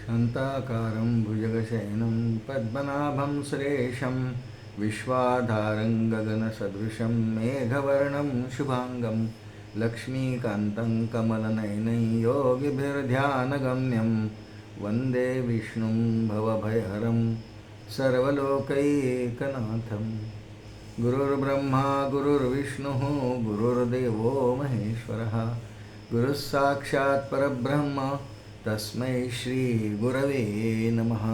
शान्ताकारं भुजगशयनं पद्मनाभं सुरेशं विश्वाधारं गगनसदृशं मेघवर्णं शुभांगं लक्ष्मीकान्तं कमलनयनं योगिभिर्ध्यानगम्यं वन्दे विष्णुं भवभयहरं सर्वलोकैकनाथं। गुरुर्ब्रह्मा गुरुर्विष्णुः गुरुर्देवो महेश्वरः गुरुः साक्षात् परब्रह्म तस्मै श्री गुरवे नमः।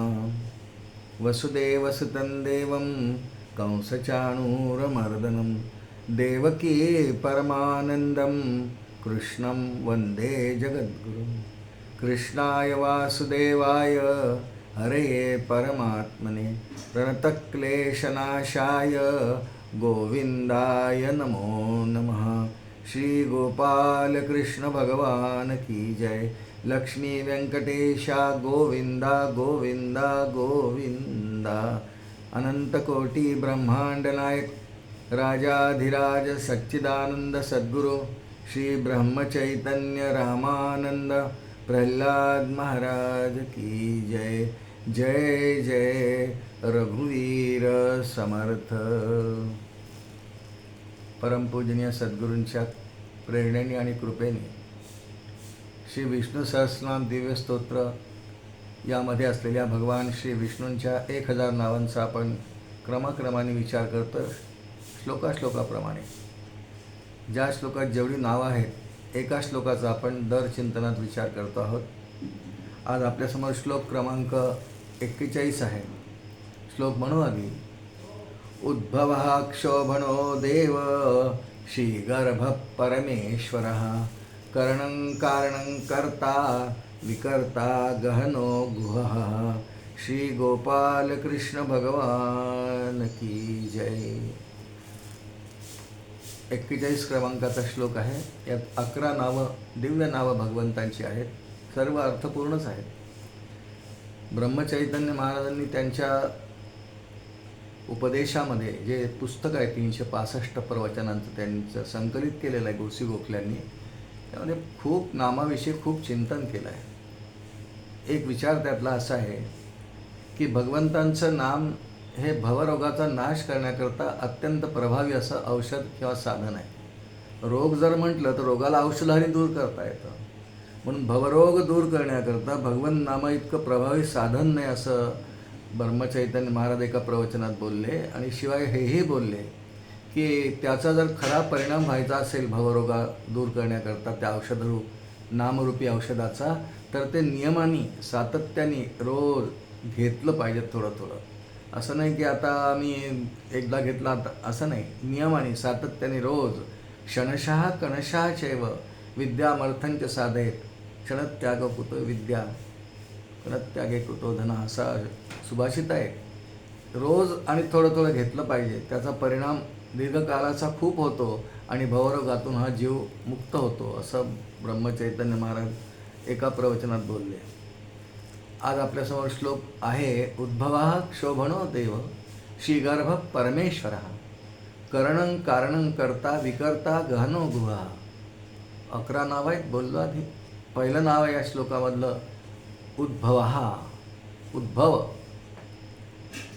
वसुदेवसुतं देवं कंसचाणूरमर्दनं देवकी परमानन्दं कृष्णं वन्दे जगद्गुरुं। कृष्णाय वासुदेवाय हरये परमात्मने प्रणतक्लेशनाशाय गोविन्दाय नमो नमः। श्री गोपाल कृष्ण भगवान की जय। लक्ष्मी वेंकटेशा गोविंदा गोविंदा गोविंदा। अनंतकोटी ब्रह्मांड नायक राजाधिराज सच्चिदानंद सद्गुरु श्री ब्रह्मचैतन्य रामानंद प्रहलाद महाराज की जय। जय जय रघुवीर समर्थ। परमपूजनीय सद्गुरूंच्या प्रेरणेने आणि कृपेने श्री विष्णू सहस्रनाम दिव्य स्तोत्र यामध्ये असलेल्या भगवान श्री विष्णूंच्या 1000 नावांचा आपण क्रमाक्रमाने विचार करतो श्लोकाप्रमाणे। ज्या श्लोकात जेवढी नावं आहेत एका श्लोकाचा आपण दर चिंतनात विचार करतो आहोत। आज आपल्यासमोर श्लोक क्रमांक 41 आहे। श्लोक म्हणू आधी। उद्भवः क्षोभणो देव श्रीगर्भ परमेश्वरः करणं कारणं कर्ता विकर्ता गहनो गुहः। श्री गोपाल कृष्ण भगवान की जय। 41 क्रमांकाचा श्लोक आहे। यात 11 नावं दिव्य नावं भगवंतांची आहेत। सर्व अर्थपूर्णच आहेत। ब्रह्मचैतन्य महाराजांनी त्यांच्या उपदेशामध्ये जे पुस्तक आहे 365 प्रवचनांचं त्यांचं संकलित केलेलं आहे गोसी गोखल्यांनी। त्यामध्ये खूप नामाविषयी खूप चिंतन केलं आहे। एक विचार त्यातला असा आहे की भगवंतांचं नाम हे भवरोगाचा नाश करण्याकरता अत्यंत प्रभावी असं औषध किंवा साधन आहे। रोग जर म्हटलं तर रोगाला औषधाने दूर करता येतं, म्हणून भवरोग दूर करण्याकरता भगवंत नामा इतकं प्रभावी साधन नाही असं ब्रह्मचैतन्य महाराज एका प्रवचनात बोलले। आणि शिवाय हेही बोलले की त्याचा जर खरा परिणाम व्हायचा असेल भवरोगा दूर करण्याकरता त्या औषधरूप नामरूपी औषधाचा, तर ते नियमाने सातत्याने रोज घेतलं पाहिजे थोडं थोडं। असं नाही की आता आम्ही एकदा घेतला आता, असं नाही। नियमाने सातत्याने रोज क्षणशः कणशः चैव विद्यामर्थंच साधयेत क्षणत्याग कुतो विद्या क्षणत्यागे कुतो धन असा सुभाषित आहे। रोज आणि थोडं थोडं घेतलं पाहिजे। त्याचा परिणाम दीर्घकाळाचा खूप होतो आणि भवरोगातून हा जीव मुक्त होतो असं ब्रह्मचैतन्य महाराज एका प्रवचनात बोलले। आज आपल्यासमोर श्लोक आहे। उद्भवः क्षोभणो देव श्रीगर्भ परमेश्वरः करणं कारणं कर्ता विकर्ता गहनो गुहा। 11 नाव आहेत बोललो आधी। पहिलं नाव आहे या श्लोकामधलं उद्भवः। उद्भव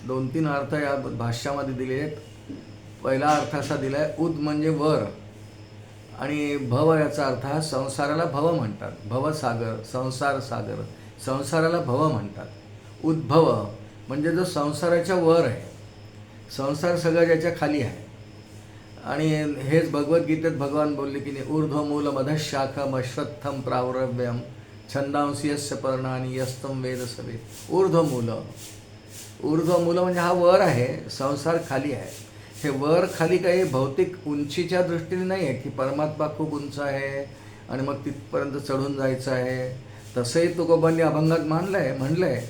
2-3 अर्थ या भाष्यामध्ये दिले आहेत। पहिला अर्थ असा दिला आहे उद म्हणजे वर, आणि भव याचा अर्थ हा संसाराला भव म्हणतात। भवसागर संसार सागर, संसाराला भव म्हणतात। उद्भव म्हणजे जो संसाराच्या वर आहे, संसार सगळं ज्याच्या खाली आहे। आणि हेच भगवद्गीतेत भगवान बोलले की ऊर्ध्वमूल मधशाखम अश्वत्थम प्रावरव्यम छंदांसी यस्य पर्णानि यस्तं वेद सवेद। ऊर्ध्वमूल, ऊर्ध्वमूल म्हणजे हा वर आहे, संसार खाली आहे। हे वर खाली काही भौतिक उंचीच्या दृष्टीने नाही आहे की परमात्मा खूप उंच आहे आणि मग तिथपर्यंत चढून जायचं आहे। तसंही तुकोबांनी अभंगात म्हणलंय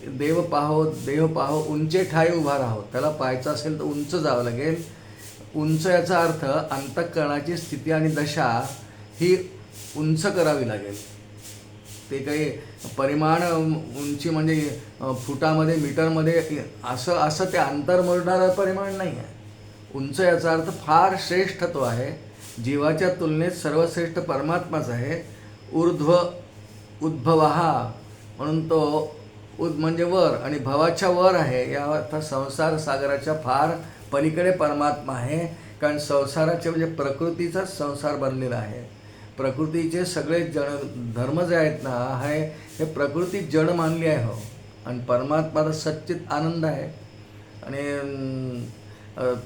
देव पाहो देव पाहो उंचे ठाई उभा राहो। त्याला पाहायचं असेल तर उंच जावं लागेल। उंच याचा अर्थ अंतःकरणाची स्थिती आणि दशा ही उंच करावी लागेल। ते काही परिमाण उंची म्हणजे फुटामध्ये मीटरमध्ये असं ते अंतर मोजणारं परिमाण नाही आहे। उंच याचा अर्थ फार श्रेष्ठत्व आहे। जीवाच्या तुलनेत सर्वश्रेष्ठ परमात्माच आहे। ऊर्ध्व उद्भवः म्हणून तो म्हणजे वर आणि भवाच्या वर आहे. या अर्थ संसार सागराच्या फार पलीकडे परमात्मा आहे. कारण संसाराचे म्हणजे प्रकृतीचाच संसार बनलेला आहे. प्रकृतीचे सगळे जड धर्म जे आहेत ना हे प्रकृती जड मानली आहे हो. आणि परमात्मा सच्चित आनंद आहे. आणि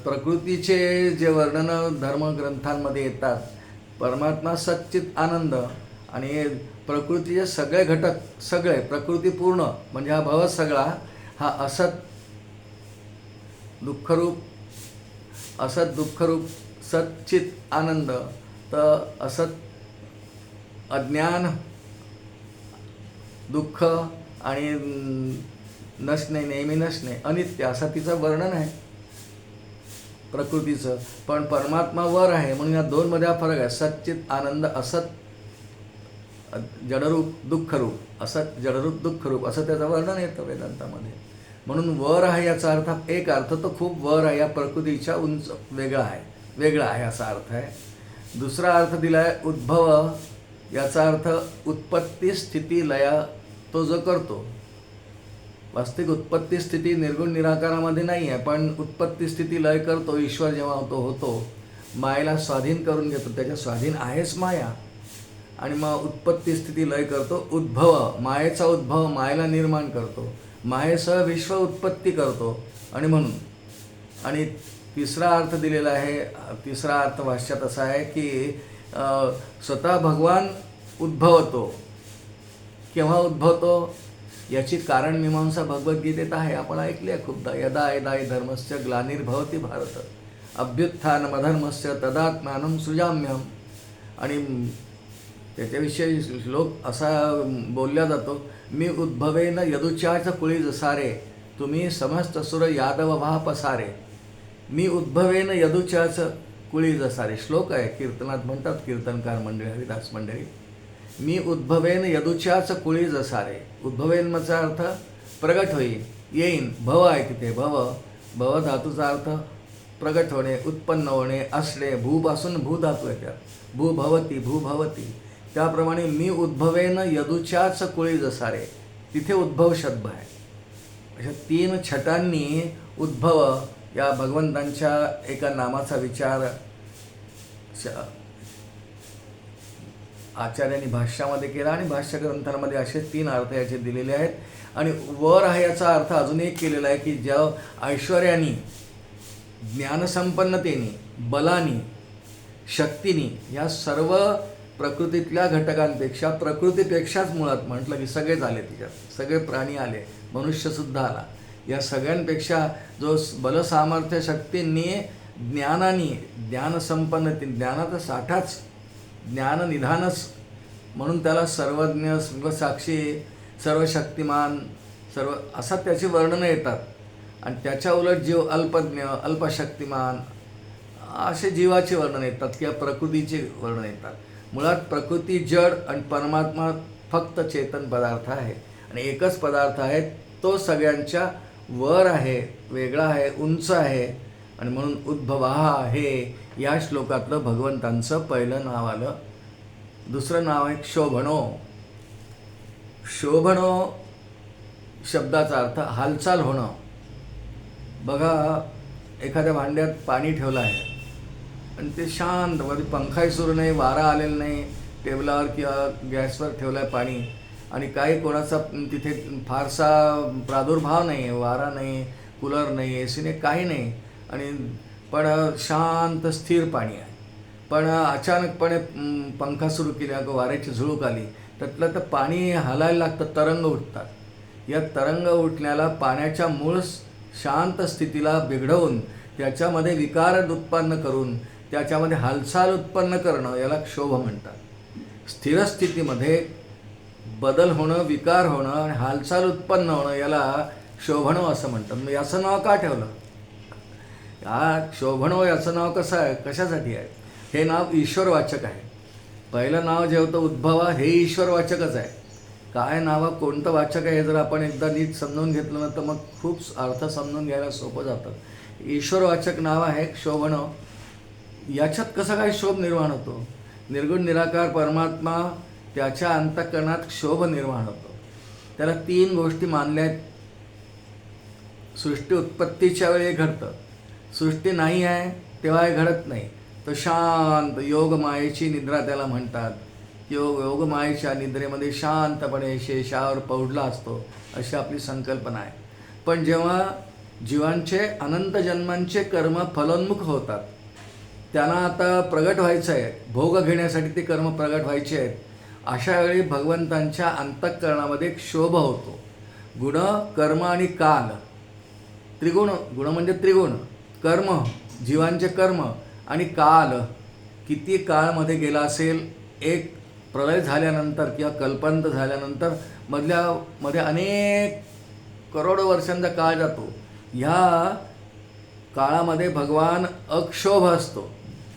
प्रकृतीचे जे वर्णन धर्मग्रंथांमध्ये येतात, परमात्मा सच्चित आनंद आणि प्रकृतीचे सगळे घटक सगळे प्रकृती पूर्ण म्हणजे हा भव सगळा हा असत दुःखरूप सच्चित आनंद. तर असत अज्ञान दुःख आणि नसणे नेहमी नसणे अनित्य असं तिचं वर्णन आहे प्रकृतीचं. पण परमात्मा वर आहे म्हणून या दोनमध्ये हा फरक आहे. सच्चित आनंद असत जडरूप दुःखरूप, असत जडरूप दुःखरूप असं त्याचं वर्णन येतं वेदांतामध्ये. म्हणून वर आहे याचा अर्थ एक अर्थ तो खूप वर आहे, या प्रकृतीच्या उंच वेगळा आहे असा अर्थ आहे. दुसरा अर्थ दिला आहे उद्भव. याचा अर्थ उत्पत्ती स्थिती लय तो जो करतो. वास्तविक उत्पत्ती स्थिती निर्गुण निराकारामध्ये नाही आहे, पण उत्पत्ती स्थिती लय करतो ईश्वर जेव्हा होतो मायेला स्वाधीन करून घेतो. त्याच्या स्वाधीन आहेच माया आणि मग उत्पत्ती स्थिती लय करतो. उद्भव मायेचा उद्भव मायेला निर्माण करतो, मायेसह विश्व उत्पत्ती करतो. आणि म्हणून आणि तिसरा अर्थ दिलेला आहे. तिसरा अर्थ भाष्यात असा आहे की स्वतः भगवान उद्भवतो. केव्हा उद्भवतो याची कारण मीमांसा भगवद्गीतेत आहे, आपण ऐकली आहे खूपदा. यदा यदा धर्मस्य ग्लानिर्भवति भारत अभ्युत्थानमधर्मस्य तदात्मानं सृजाम्यहम्. आणि त्याच्याविषयी श्लोक असा बोलला जातो, मी उद्भवेन यदुचाच कुळी जसारे तुम्ही समस्त सुर यादव व्हा पसारे. मी उद्भवेन यदुचाच कुळी जसारे श्लोक आहे, कीर्तनात म्हणतात कीर्तनकार मंडळी, हरिदास मंडळी. मी उद्भवेन यदुच्याच कुळी जसारे. उद्भवेन मचा अर्थ प्रगट होईल, येईन. भव आहे तिथे, भव धातूचा अर्थ प्रगट होणे, उत्पन्न होणे, असणे. भूपासून भू धातू आहे त्यात, भूभवती. त्याप्रमाणे मी उद्भवेन यदुच्याच कुळी जसारे, तिथे उद्भव शब्द आहे. अशा 3 छटांनी उद्भव या भगवंतांच्या एका नामाचा विचार आचार्यांनी भाष्यामध्ये केला आणि भाष्य ग्रंथांमध्ये असे 3 अर्थ याचे दिलेले आहेत. आणि वर आहे याचा अर्थ अजून एक केलेला आहे की ज्या ऐश्वर्यानी, ज्ञानसंपन्नतेने, बलानी, शक्तीनी, या सर्व प्रकृतीतल्या घटकांपेक्षा, प्रकृतीपेक्षाच मुळात म्हटलं की सगळेच आले तिच्यात, सगळे प्राणी आले, मनुष्यसुद्धा आला. या सगळ्यांपेक्षा जो बलसामर्थ्य शक्तींनी, ज्ञानानी, ज्ञानसंपन्नते, ज्ञानाचा साठाच, ज्ञाननिधानच म्हणून त्याला सर्वज्ञ, सर्वसाक्षी, सर्वशक्तिमान, सर्व असा त्याची वर्णनं येतात. आणि त्याच्या उलट जीव अल्पज्ञ, अल्पशक्तिमान असे जीवाचे वर्णन येतात किंवा प्रकृतीचे वर्णन येतात. मुळात प्रकृती जड आणि परमात्मा फक्त चेतन पदार्थ आहे. आणि एकच पदार्थ आहे, तो सगळ्यांच्या वर आहे, वेगळा आहे, उंच आहे. आणि म्हणून उद्भवाहा हे या श्लोकातलं भगवंतांचं पहिलं नाव आलं. दुसरं नाव आहे शोभणो. शोभणो शब्दाचा अर्थ हालचाल होणं. बघा, एखाद्या भांड्यात पाणी ठेवलं आहे आणि ते शांत, मध्ये पंखाही सुरू नाही, वारा आलेला नाही, टेबलावर किंवा गॅसवर ठेवलं आहे पाणी आणि काही कोणाचा तिथे फारसा प्रादुर्भाव नाही, वारा नाही, कूलर नाही, ए सी नाही, काही नाही. आणि पण शांत स्थिर पाणी आहे. पण अचानकपणे पंखा सुरू केला, वाऱ्याची झुळूक आली, त्यातलं तर पाणी हलायला लागतं, तरंग उठतात. या तरंग उठण्याला, पाण्याच्या मूळ शांत स्थितीला बिघडवून त्याच्यामध्ये विकार उत्पन्न करून त्याच्यामध्ये हालचाल उत्पन्न करणं याला क्षोभ म्हणतात. स्थिर स्थितीमध्ये बदल होणं, विकार होणं आणि हालचाल उत्पन्न होणं याला शोभणो असं म्हणतात. मग याचं नाव का ठेवलं? शोभणो याचं नाव कसं आहे, कशासाठी आहे? हे नाव ईश्वरवाचक आहे. पहिलं नाव जे होतं उद्भवा, हे ईश्वरवाचकच आहे. काय नाव कोणतं वाचक आहे हे जर आपण एकदा नीट समजून घेतलं ना तर मग खूप अर्थ समजून घ्यायला सोपं जातं. ईश्वरवाचक नाव आहे शोभणो. याच्यात कसं काय शोभ निर्माण होतो? निर्गुण निराकार परमात्मा, त्याच्या अंतःकरणात क्षोभ निर्माण होतो. त्याला 3 गोष्टी मानल्या आहेत. सृष्टी उत्पत्तीच्या वेळी घडतं, सृष्टी नाही आहे तेव्हा हे घडत नाही. तो शांत योगमायेची निद्रा त्याला म्हणतात. योगमायेच्या निद्रेमध्ये शांतपणे शेषावर पौडला असतो, अशी आपली संकल्पना आहे. पण जेव्हा जीवांचे अनंत जन्मांचे कर्म फलोन्मुख होतात, त्यांना आता प्रगट व्हायचं आहे, भोग घेण्यासाठी ते कर्म प्रगट व्हायचे आहेत, अशा वेळी भगवंतांच्या अंतःकरणामध्ये एक शोभ होतो. गुण, कर्म आणि काल, त्रिगुण. गुण म्हणजे त्रिगुण, कर्म जीवांचे कर्म आणि काल किती काळमध्ये गेला असेल. एक प्रलय झाल्यानंतर किंवा कल्पांत झाल्यानंतर मध्ये अनेक करोडो वर्षांचा काळ जातो. ह्या काळामध्ये भगवान अक्षोभ असतो,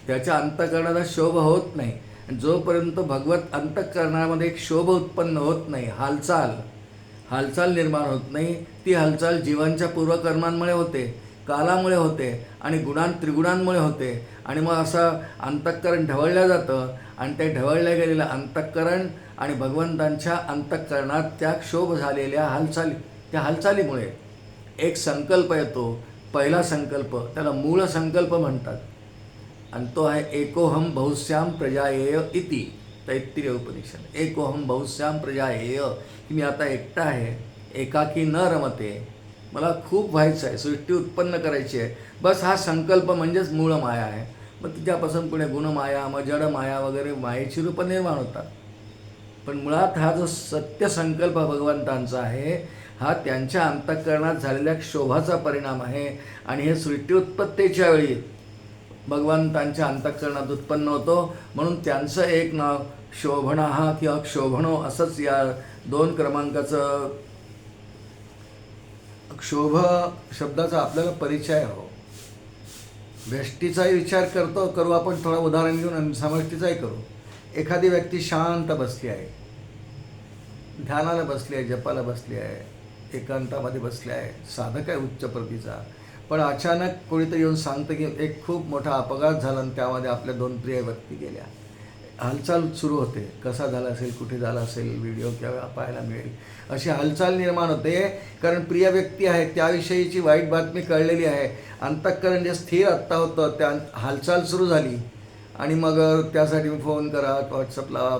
त्याच्या अंतःकरणाला शोभ होत नाही. जोपर्यंत भगवत अंतःकरणामध्ये एक शोभ उत्पन्न होत नाही, हालचाल निर्माण होत नाही, ती हालचाल जीवांच्या पूर्वकर्मांमुळे होते, कालामुळे होते आणि त्रिगुणांमुळे होते. आणि मग असं अंतःकरण ढवळलं जातं आणि ते ढवळल्या गेलेलं अंतःकरण आणि भगवंतांच्या अंतःकरणात त्या क्षोभ झालेल्या हालचालीमुळे एक संकल्प येतो. पहिला संकल्प, त्याला मूळ संकल्प म्हणतात, आणि तो आहे एकोहम बहुश्याम प्रजायेय इति. तैत्तिरीय उपनिषद. एकोहम बहुश्याम प्रजायेय, की मी आता एकटा आहे, एकाकी न रमते, मला खूप व्हायचं आहे, सृष्टी उत्पन्न करायची आहे. बस हा संकल्प म्हणजेच मूळ माया आहे. मग तिच्यापासून पुढे गुणमाया, मग जडमाया वगैरे मायेची रूपं निर्माण होतात. पण मुळात हा जो सत्य संकल्प भगवंतांचा आहे, हा त्यांच्या अंतःकरणात झालेल्या क्षोभाचा परिणाम आहे. आणि हे सृष्टी उत्पत्तीच्या वेळी भगवंतांच्या अंतःकरणात उत्पन्न होतो. म्हणून त्यांचं एक नाव शोभणा किंवा क्षोभणो असंच या 2 क्रमांकाचं क्षोभ शब्दाचा आपल्याला परिचय हो. व्यष्टीचाही विचार करू आपण, थोडा उदाहरण घेऊन, आणि समष्टीचाही करू. एखादी व्यक्ती शांत बसली आहे, ध्यानाला बसली आहे, जपाला बसली आहे, एकांतामध्ये बसली आहे, साधक आहे उच्च प्रतीचा. पण अचानक कोणीतरी येऊन सांगतं की एक खूप मोठा अपघात झाला आणि त्यामध्ये आपल्या 2 प्रिय व्यक्ती गेल्या. हालचाल सुरू होते, कसा झाला असेल, कुठे झाला असेल, व्हिडिओ केव्हा पाहायला मिळेल, अशी हालचाल निर्माण होते. कारण प्रिय व्यक्ती आहे, त्याविषयीची वाईट बातमी कळलेली आहे. अंतःकरण जे स्थिर आत्ता होतं, त्या हालचाल सुरू झाली. आणि मग त्यासाठी फोन करा, व्हॉट्सअपला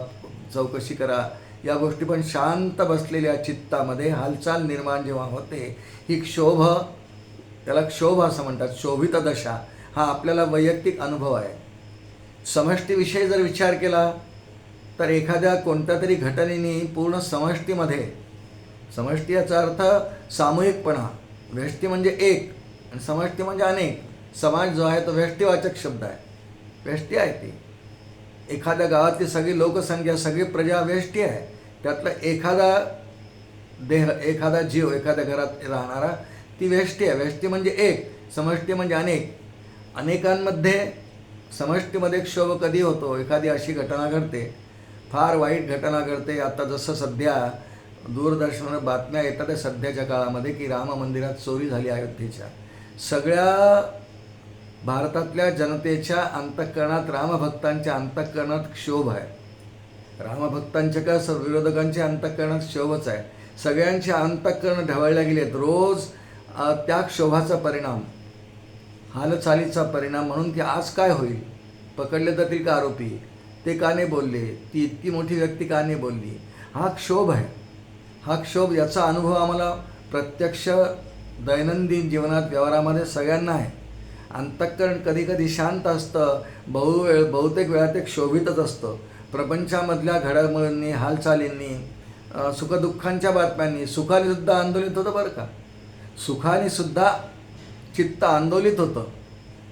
चौकशी करा, या गोष्टी. पण शांत बसलेल्या चित्तामध्ये हालचाल निर्माण जेव्हा होते, ही क्षोभ, त्याला क्षोभ असं म्हणतात, शोभित दशा. हा आपल्याला वैयक्तिक अनुभव आहे. समष्टीविषयी जर विचार केला तर एखाद्या कोणत्या तरी घटनेने पूर्ण समष्टीमध्ये, समष्टी याचा अर्थ सामूहिकपणा, व्यष्टी म्हणजे एक आणि समष्टी म्हणजे अनेक. समाज जो आहे तो व्यष्टीवाचक शब्द आहे, व्यष्टी आहे ती. एखाद्या गावातली सगळी लोकसंख्या, सगळी प्रजा व्यष्टी आहे. त्यातला एखादा देह, एखादा जीव, एखाद्या घरात राहणारा, ती व्यष्टी आहे. व्यष्टी म्हणजे एक, समष्टी म्हणजे अनेक. अनेकांमध्ये समष्टीमध्ये क्षोभ कधी होतो? एखादी अशी घटना घडते, फार वाईट घटना घडते. आता जसं सध्या दूरदर्शनावर बातम्या येतात आहे सध्याच्या काळामध्ये, की राम मंदिरात चोरी झाली अयोध्येच्या. सगळ्या भारतातल्या जनतेच्या अंतःकरणात, रामभक्तांच्या अंतःकरणात क्षोभ आहे. रामभक्तांच्या का विरोधकांच्या अंतःकरणात क्षोभच आहे. सगळ्यांचे अंतःकरण ढवळल्या गेलेत. रोज त्या क्षोभाचा परिणाम, हालचालीचा परिणाम. म्हणून की आज काय होईल, पकडले जातील का आरोपी, ते का नाही बोलले, ती इतकी मोठी व्यक्ती का नाही बोलली, हा क्षोभ आहे. हा क्षोभ, याचा अनुभव आम्हाला प्रत्यक्ष दैनंदिन जीवनात, व्यवहारामध्ये सगळ्यांना आहे. अंतःकरण कधी कधी शांत असतं, बहुतेक वेळा ते क्षोभितच असतं. प्रपंचामधल्या घडामोडींनी, हालचालींनी, सुखदुःखांच्या बातम्यांनी. सुखाने सुद्धा आंदोलित होतं बरं का, सुखाने सुद्धा चित्त आंदोलित होतं.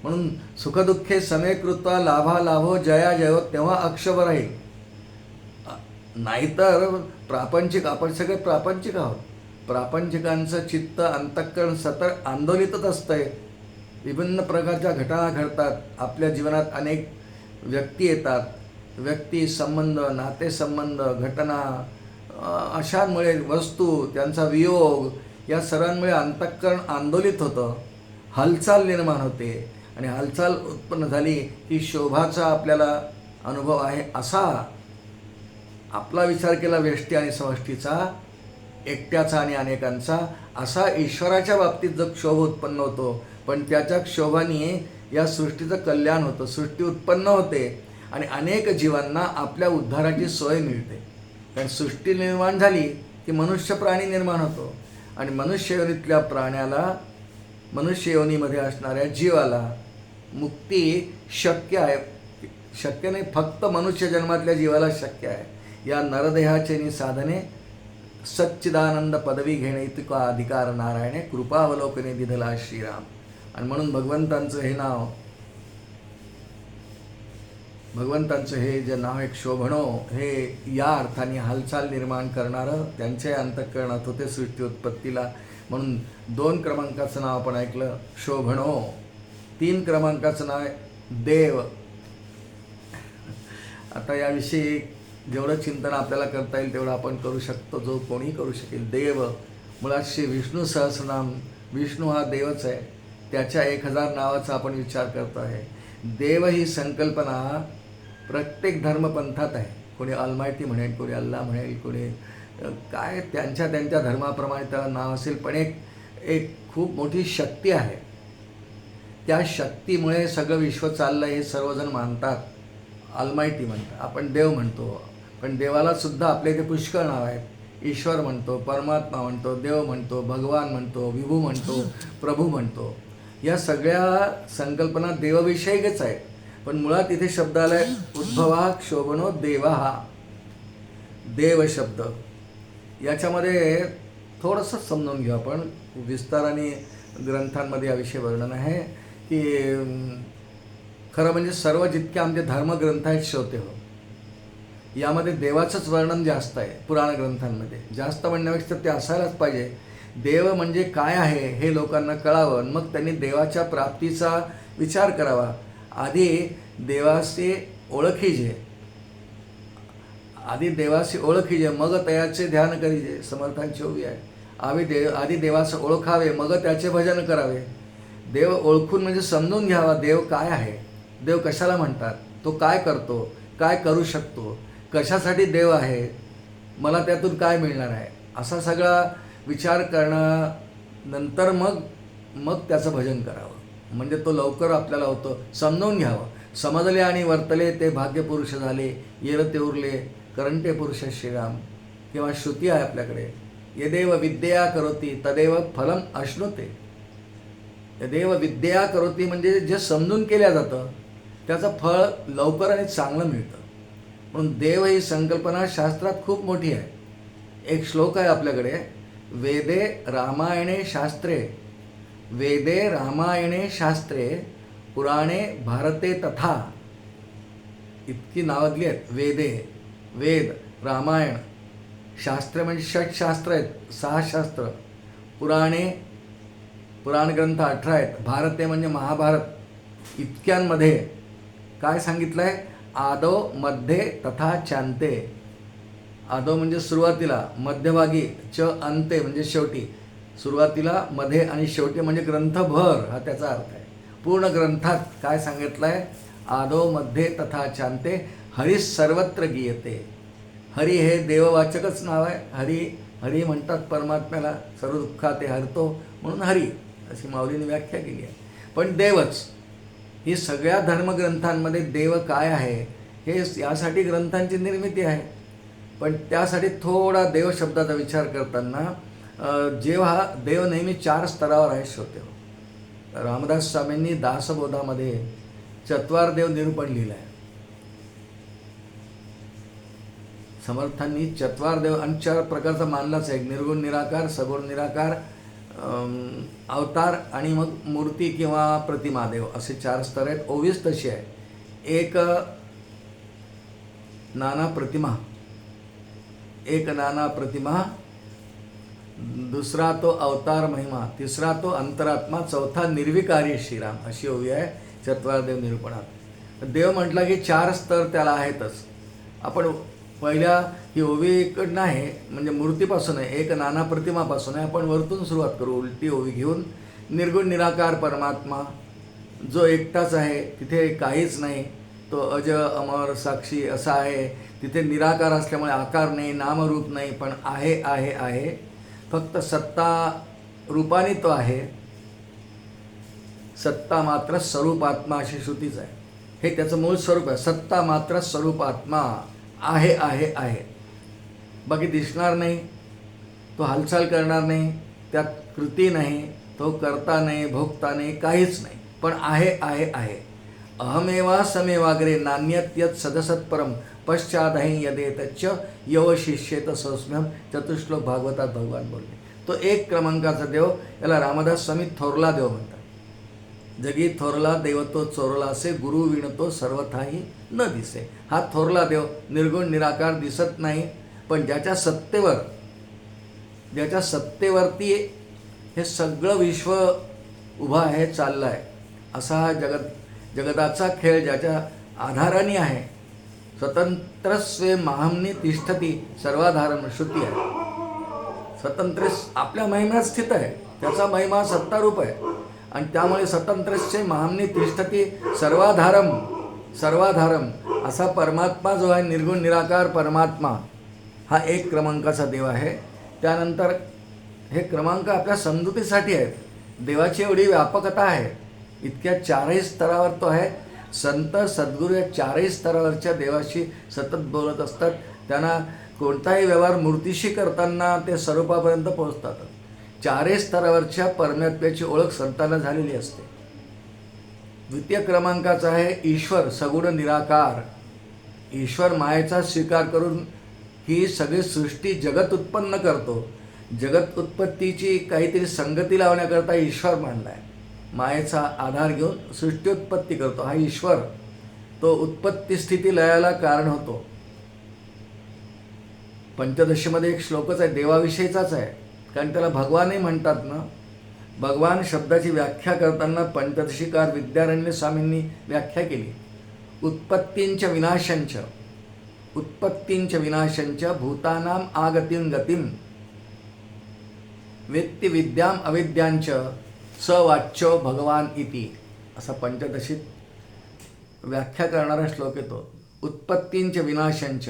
म्हणून सुखदुःखे समे कृत्वा लाभा लाभो जया जयो, तेव्हा अक्षोभ राहील. नाहीतर प्रापंचिक, आपण सगळे प्रापंचिक आहोत. प्रापंचिकांचं चित्त, अंतःकरण सतत आंदोलितच असतंय. विभिन्न प्रकारच्या घटना घडतात आपल्या जीवनात, अनेक व्यक्ती येतात, व्यक्ती संबंध, नातेसंबंध, घटना, अशांमुळे वस्तू, त्यांचा वियोग, या सर्वांमुळे अंतःकरण आंदोलित होतं, हालचाल निर्माण होते. आणि हालचाल उत्पन्न झाली की शोभाचा आपल्याला अनुभव आहे. असा आपला विचार केला व्यष्टी आणि समष्टीचा, एकट्याचा आणि अनेकांचा, असा ईश्वराच्या बाबतीत जो क्षोभ उत्पन्न होतो, पण त्याच्या क्षोभाने या सृष्टीचं कल्याण होतं, सृष्टी उत्पन्न होते आणि अनेक जीवांना आपल्या उद्धाराची सोय मिळते. कारण सृष्टी निर्माण झाली की मनुष्य प्राणी निर्माण होतो आणि मनुष्य योनीतल्या प्राण्याला, मनुष्य योनीमध्ये असणाऱ्या जीवाला मुक्ती शक्य आहे. शक्य नाही, फक्त मनुष्य जन्मातल्या जीवाला शक्य आहे. या नरदेहाचे साधने सच्चिदानंद पदवी घेणे इतका अधिकार नारायणे, कृपावलोकने दिधला श्रीराम. आणि म्हणून भगवंतांचं हे नाव, भगवंतांचं हे जे नाव एक शोभणो, हे या अर्थाने हालचाल निर्माण करणारं त्यांच्या अंतःकरणात होते सृष्टी उत्पत्तीला. म्हणून 2 क्रमांकाचं नाव आपण ऐकलं शोभणो. 3 क्रमांकाचं नाव आहे देव. आता याविषयी जेवढं चिंतन आपल्याला करता येईल तेवढं आपण करू शकतो, जो कोणी करू शकेल. देव मुळात श्री विष्णू सहस्रनाम, विष्णू हा देवच आहे, त्याच्या 1000 नावाचा आपण विचार करतो आहे. देव ही संकल्पना प्रत्येक धर्मपंथात आहे. कोणी ऑलमायटी म्हणेल, कोणी अल्लाह म्हणेल, कोणी काय त्यांच्या त्यांच्या धर्माप्रमाणे त्याला नाव असेल, पण एक खूप मोठी शक्ती आहे. त्या शक्तीमुळे सगळं विश्व चाललं हे सर्वजण मानतात. ऑलमायटी म्हणतात, आपण देव म्हणतो, पण देवाला सुद्धा आपल्या इथे पुष्कळ नाव आहेत. ईश्वर म्हणतो, परमात्मा म्हणतो, देव म्हणतो, भगवान म्हणतो, विभू म्हणतो, प्रभू म्हणतो. या सगळ्या संकल्पना देवविषयीच आहेत. पण मुळात इथे शब्द आला आहे उद्भवा क्षोभनो देवा. हा देव शब्द याच्यामध्ये थोडंसं समजून घेऊ आपण. विस्ताराने ग्रंथांमध्ये याविषयी वर्णन आहे की खरं म्हणजे सर्व जितके आमचे धर्मग्रंथ आहेत श्रोते हो, यामध्ये देवाचंच वर्णन जास्त आहे. पुराण ग्रंथांमध्ये जास्त म्हणण्यापेक्षा ते असायलाच पाहिजे. देव म्हणजे काय आहे हे लोकांना कळावं, मग त्यांनी देवाच्या प्राप्तीचा विचार करावा. आधी देवाशी ओळखीजे, मग तयाचे ध्यान करीजे, समर्थांची ओवी आहे. आधी देवाचं ओळखावे, मग त्याचे भजन करावे. देव ओळखून म्हणजे समजून घ्यावा देव काय आहे, देव कशाला म्हणतात, तो काय करतो, काय करू शकतो, कशासाठी देव आहे, मला त्यातून काय मिळणार आहे, असा सगळा विचार करण्यानंतर मग त्याचं भजन करावं. म्हणजे तो लवकर आपल्याला होतो. समजून घ्यावं. समजले आणि वर्तले ते भाग्यपुरुष झाले, येरते उरले करंटे पुरुष श्रीराम. किंवा श्रुती आहे आपल्याकडे, यदेव विद्या करोती तदेव फलम अश्नुते. यदेव विद्या करोती म्हणजे जे समजून केल्या जातं त्याचं फळ लवकर आणि चांगलं मिळतं. म्हणून देव ही संकल्पना शास्त्रात खूप मोठी आहे. एक श्लोक आहे आपल्याकडे, वेदे रामायणे शास्त्रे पुराणे भारते तथा. इतकी नावं दिली आहेत. वेद, रामायण, शास्त्र म्हणजे 6 शास्त्र आहेत, 6 शास्त्र. पुराण ग्रंथ 18 आहेत. भारते म्हणजे महाभारत. इतक्यांमध्ये काय सांगितलं आहे, आदो मध्ये तथा चांते. आदो म्हणजे सुरुवातीला, मध्यभागी, च अंते म्हणजे शेवटी. सुरुवातीला, मध्ये आणि शेवटी म्हणजे ग्रंथभर हा त्याचा अर्थ आहे. पूर्ण ग्रंथात काय सांगितलं आहे, आदो मध्ये तथा चांते हरी सर्वत्र गीयते. हरी हे देववाचकच नाव आहे. हरी म्हणतात परमात्म्याला, सर्व दुःखात ते हरतो म्हणून हरी अशी माऊलीने व्याख्या केली आहे. पण देवच ही सगळ्या धर्मग्रंथांमध्ये देव काय आहे हे यासाठी ग्रंथांची निर्मिती आहे. पण त्यासाठी थोडा देव शब्दाचा विचार करताना जेव्हा देव नेहमी 4 स्तरावर आहे श्रोते. रामदास स्वामींनी दासबोधामध्ये चत्वार देव निरूपण लिहिलं आहे. समर्थांनी चत्वार देव आणि 4 प्रकारचा मानलाच आहे. निर्गुण निराकार, सगुण निराकार, अवतार आणि मग मूर्ती किंवा प्रतिमा देव असे 4 स्तर आहेत. ओवीस तशी आहे. एक नाना प्रतिमा, दुसरा तो अवतार महिमा, तिसरा तो अंतरात्मा, चौथा निर्विकारी श्रीराम. अशी ओवी आहे चत्वारदेव निरूपणात. देव म्हटलं की 4 स्तर त्याला आहेतच. आपण पहिल्या ही ओवी इकडनं आहे म्हणजे मूर्तीपासून आहे, एक नाना प्रतिमापासून आहे. आपण वरतून सुरुवात करू उलटी ओवी घेऊन. निर्गुण निराकार परमात्मा जो एकटाच आहे, तिथे काहीच नाही, तो अज अमर साक्षी असा आहे. तिथे निराकार असल्यामुळे आकार नाही, नामरूप नाही, पण आहे आहे आहे. फक्त सत्ता रूपाने तो आहे, सत्ता मात्र स्वरूपात्मा अशी श्रुतीच आहे. हे त्याचं मूळ स्वरूप आहे. सत्ता मात्र स्वरूपात्मा आहे आहे आहे. बाकी दिसणार नाही, तो हालचाल करणार नाही, त्यात कृती नाही, तो करता नाही, भोगता नाही, काहीच नाही, पण आहे आहे आहे. अहमेवा समेवाग्रे नान्यत यत् सदसत्परम पश्चादहि यदेतच्च यवशिष्येत सौस्म्यम. चतुश्लोक भागवतात भगवान बोलले. तो एक क्रमांकाचा देव, याला रामदास स्वामी थोरला देव म्हणतात. जगी थोरला देव तो चोरला असे, गुरु विणतो सर्वथाही न दिसे. हा थोरला देव निर्गुण निराकार दिसत नाही, पण ज्याच्या सत्तेवरती हे सगळं विश्व उभं आहे, चाललं आहे, असा हा जगताचा खेळ ज्याच्या आधाराने आहे. स्वतंत्रस्वे माहमनी तिष्ठती सर्वाधारण श्रुती आहे. स्वतंत्र आपल्या महिम्यात स्थित आहे, त्याचा महिमा सत्तारूप आहे, आणि त्यामुळे स्वतंत्रस्वे माहमनी तिष्ठती सर्वाधारम असा परमात्मा जो आहे, निर्गुण निराकार परमात्मा, हा एक क्रमांकाचा देव आहे. त्यानंतर हे क्रमांक आपल्या समजुतीसाठी आहेत. देवाची एवढी व्यापकता आहे, इतक्या चारही स्तरावर तो आहे. संत सद्गुरू या चारही स्तरावरच्या देवाशी सतत बोलत असतात. त्यांना कोणताही व्यवहार मूर्तीशी करताना ते स्वरूपापर्यंत पोहोचतात. चारही स्तरावरच्या परमात्म्याची ओळख संतांना झालेली असते. द्वितीय क्रमांकाचा आहे ईश्वर सगुण निराकार. ईश्वर मायेचा स्वीकार करून ही सगळी सृष्टी जगत उत्पन्न करतो. जगत उत्पत्तीची काहीतरी संगती लावण्याकरता ईश्वर मानला आहे. मायेचा आधार घेऊन सृष्टी उत्पत्ती करतो हा ईश्वर. तो उत्पत्ती स्थिती लयाला कारण होतो. पंचदशीमध्ये एक श्लोकच आहे, देवाविषयीचाच आहे, कारण त्याला भगवानही म्हणतात ना. भगवान शब्दाची व्याख्या करताना पंचदशीकार विद्यारण्य स्वामींनी व्याख्या केली. उत्पत्तींच विनाशंच भूतानाम आगतिं गतिम वेत्ति विद्याम अविद्यांच स वाच्यो भगवान इति. असा पंचदशीत व्याख्या करणारा श्लोक येतो. उत्पत्तींच विनाशंच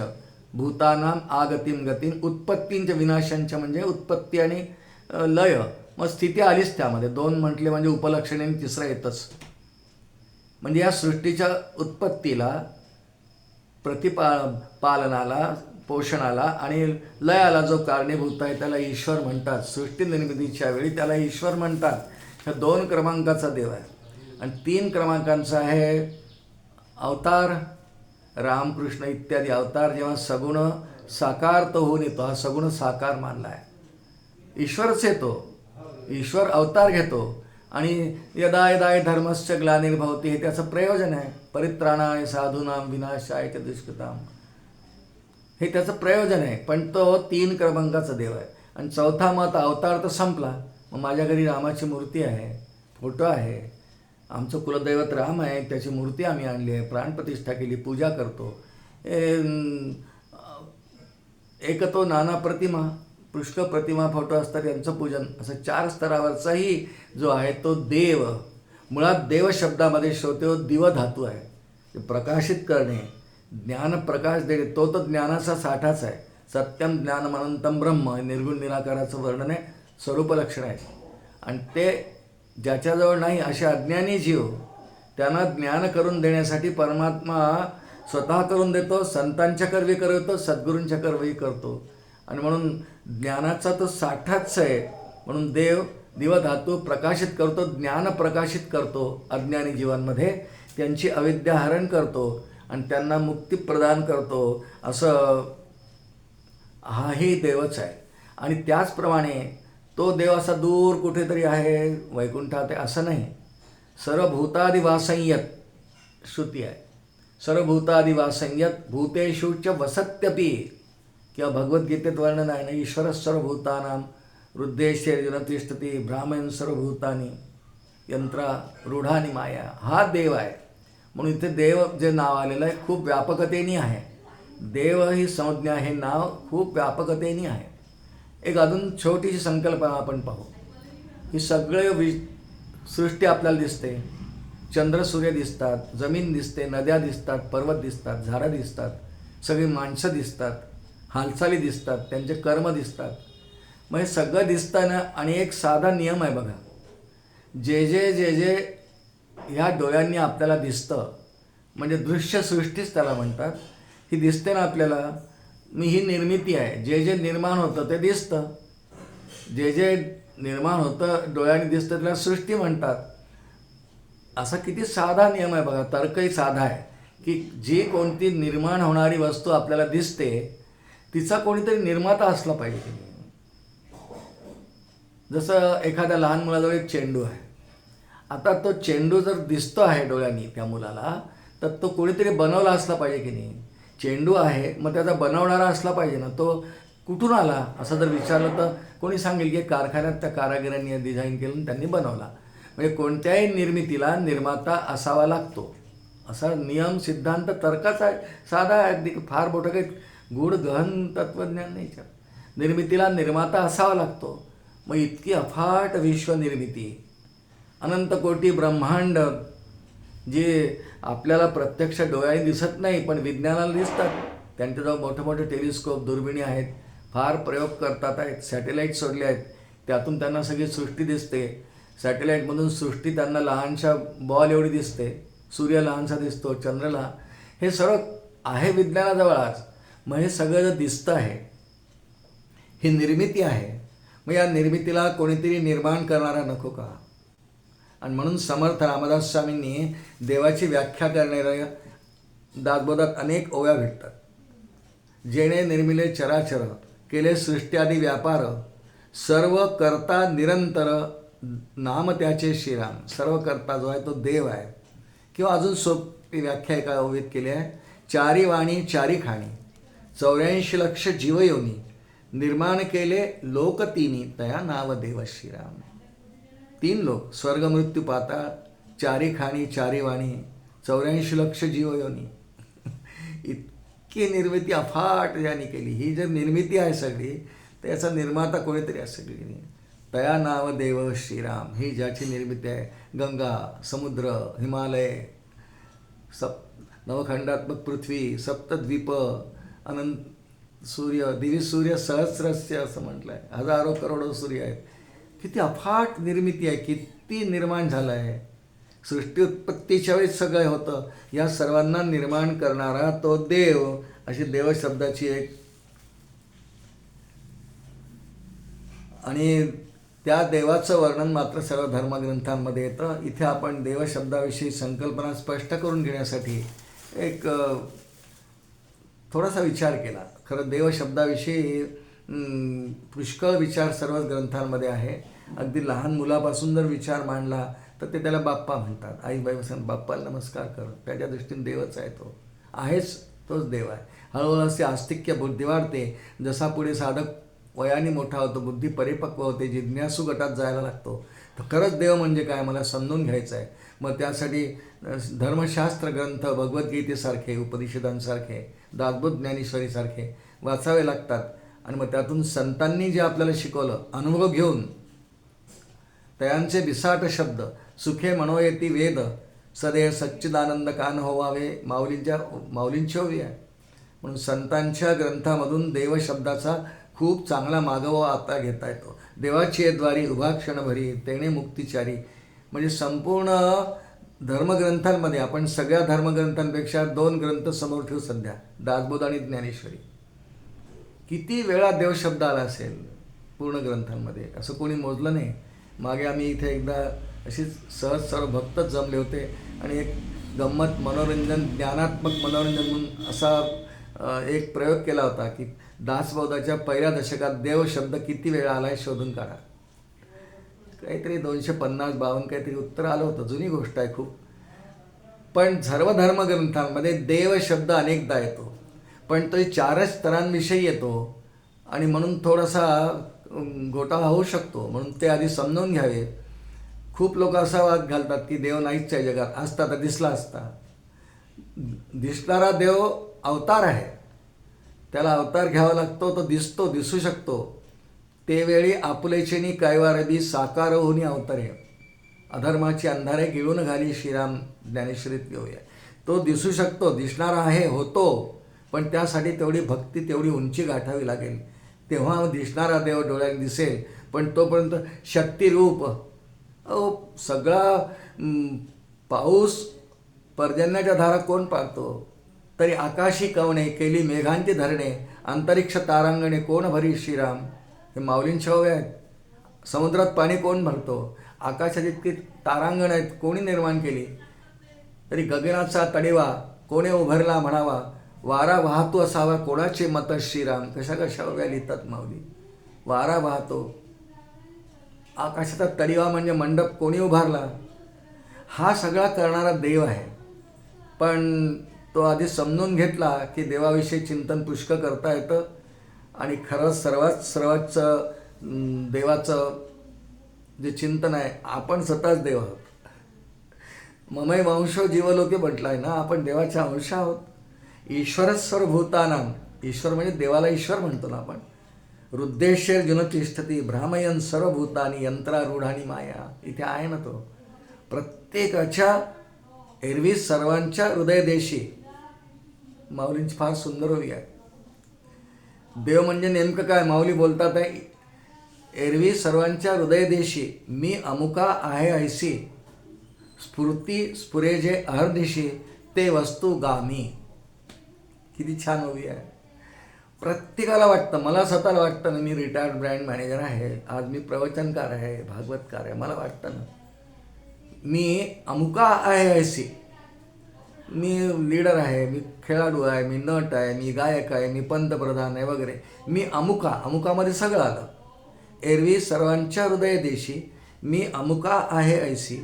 भूतानाम आगतिं गतिम. उत्पत्तींच विनाशंच म्हणजे उत्पत्ती आणि लय, मग स्थिती आलीच त्यामध्ये. दोन म्हटले म्हणजे उपलक्षणे, तिसरं येतच. म्हणजे या सृष्टीच्या उत्पत्तीला, पालनाला, पोषणाला आणि लयाला जो कारणीभूत आहे त्याला ईश्वर म्हणतात. सृष्टी निर्मितीच्या वेळी त्याला ईश्वर म्हणतात. ह्या 2 क्रमांकाचा देव आहे. आणि 3 क्रमांकांचा आहे अवतार, रामकृष्ण इत्यादी अवतार. जेव्हा सगुण साकार तो होऊन येतो, हा सगुण साकार मानला आहे. ईश्वरच येतो, ईश्वर अवतार घेतो. आणि यदा यदा धर्मस्य ग्लानिर्भवति हे त्याचं प्रयोजन आहे. परित्राणाय साधूनां विनाशाय च दुष्कृतां हे त्याचं प्रयोजन आहे. पण तो 3 क्रमांकाचा देव आहे. आणि चौथा मत अवतार तर संपला. मग माझ्या घरी रामाची मूर्ती आहे, फोटो आहे, आमचं कुलदैवत राम आहे, त्याची मूर्ती आम्ही आणली आहे, प्राणप्रतिष्ठा केली, पूजा करतो. एक तो नाना प्रतिमा, पुष्कळ प्रतिमा, फोटो असतात, यांचं पूजन. असं 4 स्तरावरचाही जो आहे तो देव. मुळात देव शब्दामध्ये श्रोतेव दिव धातू आहे. ते प्रकाशित करणे, ज्ञान प्रकाश देणे, तो तर ज्ञानाचा साठाच आहे. सत्यम ज्ञानम अनंतम ब्रह्म निर्गुण निराकाराचं वर्णन आहे, स्वरूप लक्षण आहे. आणि ते ज्याच्याजवळ नाही असे अज्ञानी जीव, त्यांना ज्ञान करून देण्यासाठी परमात्मा स्वतः करून देतो, संतांच्या करवी करतो, सद्गुरूंच्या करवी करतो. आणि म्हणून ज्ञानाचा तो साठाच आहे. म्हणून देव दिवधातू प्रकाशित करतो, ज्ञान प्रकाशित करतो अज्ञानी जीवांमध्ये, त्यांची अविद्या हरण करतो आणि त्यांना मुक्ती प्रदान करतो. असं हाही देवच आहे. आणि त्याचप्रमाणे तो देव असा दूर कुठेतरी आहे, वैकुंठात आहे असं नाही. सर्वभूतादिवासंयत श्रुती आहे. सर्वभूतादिवासंयत भूतेषु च वसत्यपि, किंवा भगवद्गीतेत वर्णन आहे ना, ईश्वर सर्वभूतानां हृदयेषु तिष्ठति ब्राह्मण सर्वभूतानि यंत्रा रूढानि माया. हा देव आहे. म्हणून इथे देव जे नाव आलेलं आहे खूप व्यापकतेने आहे. देव ही संज्ञा, हे नाव खूप व्यापकतेने आहे. एक अजून छोटीशी संकल्पना आपण पाहू. ही सगळे सृष्टी आपल्याला दिसते. चंद्र सूर्य दिसतात, जमीन दिसते, नद्या दिसतात, पर्वत दिसतात, झाडं दिसतात, सगळी माणसं दिसतात, हालचाली दिसतात, त्यांचे कर्म दिसतात. मग हे सगळं दिसतं ना. आणि एक साधा नियम आहे बघा, जे जे ह्या डोळ्यांनी आपल्याला दिसतं, म्हणजे दृश्यसृष्टीच त्याला म्हणतात, ही दिसते ना आपल्याला, ही निर्मिती आहे. जे निर्माण होतं ते दिसतं, जे निर्माण होतं डोळ्यांनी दिसतं त्याला सृष्टी म्हणतात. असा किती साधा नियम आहे बघा, तर्कही साधा आहे, की जी कोणती निर्माण होणारी वस्तू आपल्याला दिसते तिचा कोणीतरी निर्माता असला पाहिजे. जसं एखाद्या लहान मुलाजवळ एक चेंडू आहे. आता तो चेंडू जर दिसतो आहे डोळ्यांनी त्या मुलाला, तर तो कोणीतरी बनवला असला पाहिजे की नाही. चेंडू आहे, मग त्याचा बनवणारा असला पाहिजे ना. तो कुठून आला असं जर विचारलं तर कोणी सांगेल की कारखान्यात त्या कारागिरांनी डिझाईन केलं आणि त्यांनी बनवला. म्हणजे कोणत्याही निर्मितीला निर्माता असावा लागतो, असा नियम, सिद्धांत तर्काचा आहे, साधा आहे अगदी, फार मोठं काही गूढ गहन तत्त्वज्ञान नाही. निर्मितीला निर्माता असावा लागतो. मग इतकी अफाट विश्वनिर्मिती, अनंत कोटी ब्रह्मांड, जे आपल्याला प्रत्यक्ष डोळ्याने दिसत नाही पण विज्ञानाला दिसतात. त्यांच्याजवळ मोठे मोठे टेलिस्कोप, दुर्बिणी आहेत, फार प्रयोग करतात आहेत, सॅटेलाईट सोडले आहेत, त्यातून त्यांना सगळी सृष्टी दिसते. सॅटेलाईटमधून सृष्टी त्यांना लहानशा बॉल एवढी दिसते, सूर्य लहानसा दिसतो, चंद्रला, हे सर्व आहे विज्ञानाजवळ आज. मग हे सगळं जर दिसतं आहे, ही निर्मिती आहे, मग या निर्मितीला कोणीतरी निर्माण करणारा नको का. आणि म्हणून समर्थ रामदास स्वामींनी देवाची व्याख्या करणाऱ्या दासबोधात अनेक ओव्या भेटतात. जेणे निर्मिले चराचर, केले सृष्टी आदी व्यापार, सर्व करता निरंतर, नाम त्याचे श्रीराम. सर्व करता जो आहे तो देव आहे. किंवा अजून सोपी व्याख्या एका ओवीत केली आहे, चारी वाणी चारी खाणी, 84 लक्ष जीवयोनी, निर्माण केले लोक तिनी, तया नाव देव श्रीराम. 3 लोक, स्वर्ग मृत्यू पाताळ, चारी खाणी चारी वाणी, 84 लक्ष जीवयोनी. इतकी निर्मिती अफाट ज्यांनी केली. ही जर निर्मिती आहे सगळी, तर याचा निर्माता कोणीतरी असेल की नाही. तया नाव देव श्रीराम, ही ज्याची निर्मिती आहे. गंगा, समुद्र, हिमालय, नवखंडात्मक पृथ्वी, सप्तद्वीप, अनंत सूर्य, दिवी सूर्य सहस्रस्य असं म्हटलं आहे, हजारो करोडो सूर्य आहेत. किती अफाट निर्मिती आहे, किती निर्माण झालं आहे. सृष्टी उत्पत्तीच्या वेळेस सगळं होतं. या सर्वांना निर्माण करणारा तो देव, अशी देवशब्दाची एक, आणि त्या देवाचं वर्णन मात्र सर्व धर्मग्रंथांमध्ये येतं. इथे आपण देवशब्दाविषयी संकल्पना स्पष्ट करून घेण्यासाठी एक थोडासा विचार केला. खरं देवशब्दाविषयी पुष्कळ विचार सर्वच ग्रंथांमध्ये आहे. अगदी लहान मुलापासून जर विचार मांडला तर ते त्याला बाप्पा म्हणतात. आईबाई सांग बाप्पाला नमस्कार कर, त्याच्या दृष्टीने देवच आहे, तो आहेच, तोच देव आहे. हळूहळू असे आस्तिक्य बुद्धी वाढते. जसा पुढे साधक वयाने मोठा होतो, बुद्धी परिपक्व होते, जिज्ञासू गटात जायला लागतो, तर खरंच देव म्हणजे काय मला समजून घ्यायचं आहे. मग त्यासाठी धर्मशास्त्र ग्रंथ, भगवद्गीतेसारखे, उपनिषदांसारखे, दासबोध ज्ञानेश्वरीसारखे वाचावे लागतात. आणि मग त्यातून संतांनी जे आपल्याला शिकवलं, अनुभव घेऊन तयांचे बिसाट शब्द, सुखे मनोयती वेद, सदैव सच्चिदानंद कान होवावे, माऊलींची ओवी आहे. म्हणून संतांच्या ग्रंथामधून देवशब्दाचा खूप चांगला मागोवा आता घेता येतो. देवाची द्वारी उभा क्षणभरी, तेणे मुक्तिचारी. म्हणजे संपूर्ण धर्मग्रंथांमध्ये आपण सगळ्या धर्मग्रंथांपेक्षा 2 ग्रंथ समोर ठेवू सध्या, दासबोध आणि ज्ञानेश्वरी. किती वेळा देवशब्द आला असेल पूर्ण ग्रंथांमध्ये, असं कोणी मोजलं नाही. मागे आम्ही इथे एकदा अशीच सहज सर्व भक्तच जमले होते आणि एक गंमत, मनोरंजन, ज्ञानात्मक मनोरंजन म्हणून असा एक प्रयोग केला होता की दासबोधाच्या पहिल्या दशकात देवशब्द किती वेळा आला आहे शोधून काढा. काहीतरी 250-52 काहीतरी उत्तर आलं होतं. जुनी गोष्ट आहे खूप. पण सर्व धर्मग्रंथांमध्ये देवशब्द अनेकदा येतो, पण तो 4च स्तरांविषयी येतो आणि म्हणून थोडासा घोटाळा होऊ शकतो. म्हणून ते आधी समजून घ्यावे. खूप लोक असा वाद घालतात की देव नाहीच आहे जगात, असता तर दिसला असता. दिसणारा देव अवतार आहे, त्याला अवतार घ्यावा लागतो, तो दिसतो, दिसू शकतो. ते वेळी आपुलेचेनी कैवारबी साकार होऊनी अवतारे, अधर्माची अंधारे गिळून घाली श्रीराम, ज्ञानेश्वरीत घेऊया. तो दिसू शकतो, दिसणारा आहे, होतो, पण त्यासाठी तेवढी भक्ती, तेवढी उंची गाठावी लागेल. तेव्हा दिसणारा देव डोळ्यात दिसेल, पण तोपर्यंत शक्तिरूप. अहो सगळा पाऊस पर्जन्याच्या धारा कोण पाडतो? तरी आकाशी कवणे केली मेघांची धरणे, अंतरिक्ष तारांगणे कोण भरी श्रीराम. हे माऊलींच्या ओव्या आहेत. समुद्रात पाणी कोण भरतो? आकाशात इतकी तारांगण आहेत, कोणी निर्माण केली? तरी गगनाचा तडेवा कोणे उभरला म्हणावा, वारा वाहतो असावा कोणाचे मत श्रीराम. कशा कशा ओव्या लिहितात माऊली. वारा वाहतो, आकाशाचा तडिवा म्हणजे मंडप कोणी उभारला? हा सगळा करणारा देव आहे. पण तो आधी समजून घेतला की देवाविषयी चिंतन पुष्कळ करता येतं आणि खरं सर्वात देवाचं जे चिंतन आहे, आपण स्वतःच देव आहोत. ममै वंशो जीवलोके म्हटलं आहे ना, आपण देवाचे अंश आहोत. ईश्वरच सर्वभूतानां, ईश्वर म्हणजे देवाला ईश्वर म्हणतो ना आपण. हृद्देशेर जुनतिष्ठती भ्रामयन सर्वभूतानी यंत्रारूढानी माया. इथे आहे ना तो. प्रत्येकाच्या एरवी सर्वांच्या हृदयदेशी. माऊलींची फार सुंदर ओवी आहे. देव म्हणजे नेमकं काय? माऊली बोलतात आहे, एरवी सर्वांच्या हृदयदेशी मी अमुका आहे ऐसी, स्फूर्ती स्फुरे जे अहर्निशी, ते वस्तू गामी. किती छान ओवी आहे. प्रत्येकाला वाटतं, मला स्वतःला वाटतं ना, मी रिटायर्ड ब्रँड मॅनेजर आहे, आज मी प्रवचनकार आहे, भागवतकार आहे. मला वाटतं ना, मी अमुका आहे ऐसी, मी लीडर आहे, मी खेळाडू आहे, मी नट आहे, मी गायक आहे, मी पंतप्रधान आहे वगैरे. मी अमुका, अमुकामध्ये सगळं आलं. एरवी सर्वांच्या हृदयदेशी मी अमुका आहे ऐसी,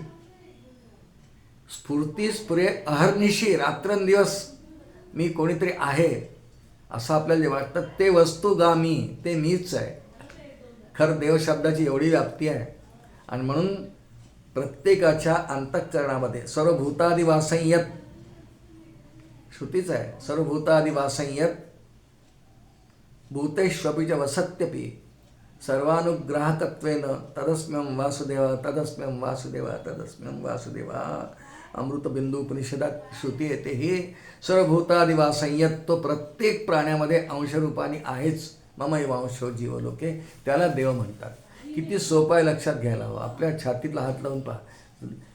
स्फूर्ती स्फुरे अहर्निशी, रात्रंदिवस मी कोणीतरी आहे असं आपल्याला जे वाटतं, ते वस्तुगामी, ते मीच आहे. खरं देव शब्दाची एवढी व्याप्ती आहे. आणि म्हणून प्रत्येकाच्या अंतःकरणामध्ये सर्वभूतादिवासंयत, श्रुतीच आहे, सर्वभूतादिवासंयत भूतेष्वपि च वसत्यपि सर्वानुग्राहकत्वेन तदस्म्यं वासुदेव तदस्म्यं वासुदेव तदस्म्यं वासुदेव. अमृतबिंदू उपनिषदात श्रुती येते. ही सर्वभूतादिवासंयत, तो प्रत्येक प्राण्यामध्ये अंशरूपाने आहेच. ममैवांशो जीवलोके, त्याला देव म्हणतात. किती सोपं आहे, लक्षात घ्यायला हवं. आपल्या छातीतला हात लावून पहा,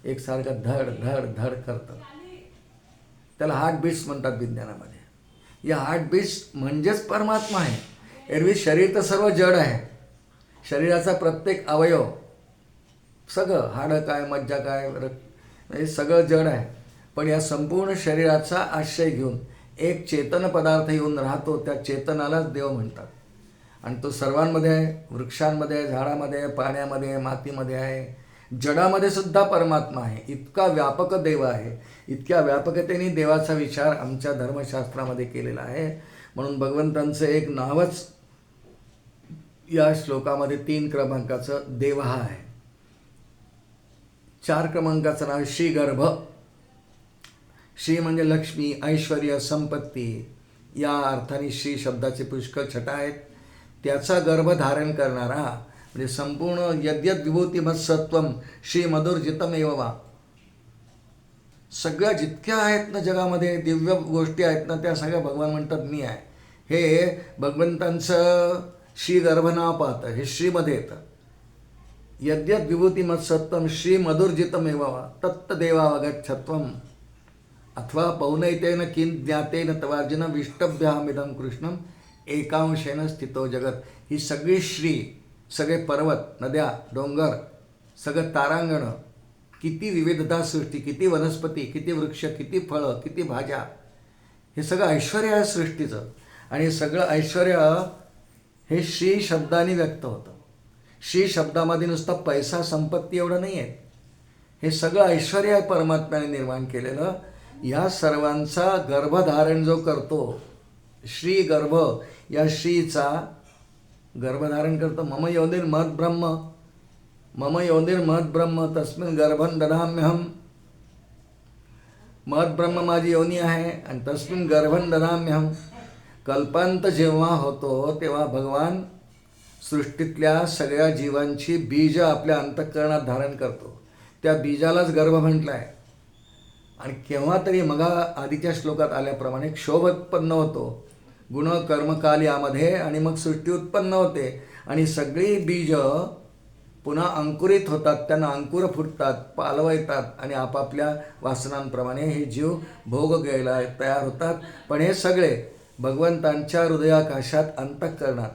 एकसारखं धड धड धड करतं. त्याला हार्टबीट्स म्हणतात विज्ञानामध्ये. या हार्टबीट्स म्हणजेच परमात्मा आहे. एरवी शरीर तर सर्व जड आहे. शरीराचा प्रत्येक अवयव, सगळं हाडं काय, मज्जा काय, हे सगळं जड आहे. पण या संपूर्ण शरीराचा आश्रय घेऊन एक चेतन पदार्थ येऊन राहतो, त्या चेतनालाच देव म्हणतात. आणि तो सर्वांमध्ये आहे, वृक्षांमध्ये आहे, झाडामध्ये आहे, पाण्यामध्ये आहे, मातीमध्ये आहे, जडामध्ये सुद्धा परमात्मा आहे. इतका व्यापक देव आहे. इतक्या व्यापकतेने देवाचा विचार आमच्या धर्मशास्त्रामध्ये केलेला आहे. म्हणून भगवंतांचं एक नावच या श्लोकामध्ये 3 क्रमांकाचं देवहा आहे. 4 क्रमांकाचं नाव श्रीगर्भ. श्री म्हणजे लक्ष्मी, ऐश्वर्य, संपत्ती. या अर्थाने श्री शब्दाचे पुष्कळ छटा आहेत. त्याचा गर्भ धारण करणारा म्हणजे संपूर्ण यद्यद विभूती मत्सत्वम श्री मधुरजितमेव वा. सगळ्या जितक्या आहेत ना जगामध्ये दिव्य गोष्टी आहेत ना, त्या सगळ्या भगवान म्हणतात मी आहे. हे भगवंतांचं श्रीगर्भ नाव पाहतं. हे श्रीमध्ये येतं. यद्यद विभूती मत्सत्वम श्री मधुरजितमेव वा तत्तदेवावगच्छत्वम अथवा पौनैतेन किं ज्ञातेन तवार्जुन विष्टभ्यामिदं कृष्णम एकांशेन स्थितो जगत. ही सगळी श्री, सगळे पर्वत, नद्या, डोंगर, सगळं तारांगण, किती विविधता सृष्टी, किती वनस्पती, किती वृक्ष, किती फळं, किती भाज्या, हे सगळं ऐश्वर्य आहे सृष्टीचं. आणि सगळं ऐश्वर्य हे श्री शब्दाने व्यक्त होतं. श्री शब्दामध्ये नुसतं पैसा संपत्ती एवढं नाही आहे. हे सगळं ऐश्वर्य आहे परमात्म्याने निर्माण केलेलं. या सर्वांचा गर्भधारण जो करतो, श्री गर्भ, या श्रीचा गर्भधारण करतो. मम योनिर्महद् ब्रह्म, मम योनिर्महद् ब्रह्म तस्मिन् गर्भं ददाम्यहम. महद् ब्रह्म माझी योनी आहे आणि तस्मिन् गर्भं ददाम्यहम. कल्पांत जेव्हा होतो तेव्हा भगवान सृष्टीतल्या सगळ्या जीवांची बीज आपल्या अंतःकरणात धारण करतो. त्या बीजालाच गर्भ म्हटलं आहे. आणि केव्हा तरी मग आधीच्या श्लोकात आल्याप्रमाणे क्षोभ उत्पन्न होतो. गुण कर्मकाल यामध्ये, आणि मग सृष्टी उत्पन्न होते आणि सगळी बीज पुन्हा अंकुरित होतात, त्यांना अंकुर फुटतात, पालव येतात आणि आपापल्या वासनांप्रमाणे हे जीव भोग घ्यायला तयार होतात. पण हे सगळे भगवंतांच्या हृदयाकाशात अंतःकरणात.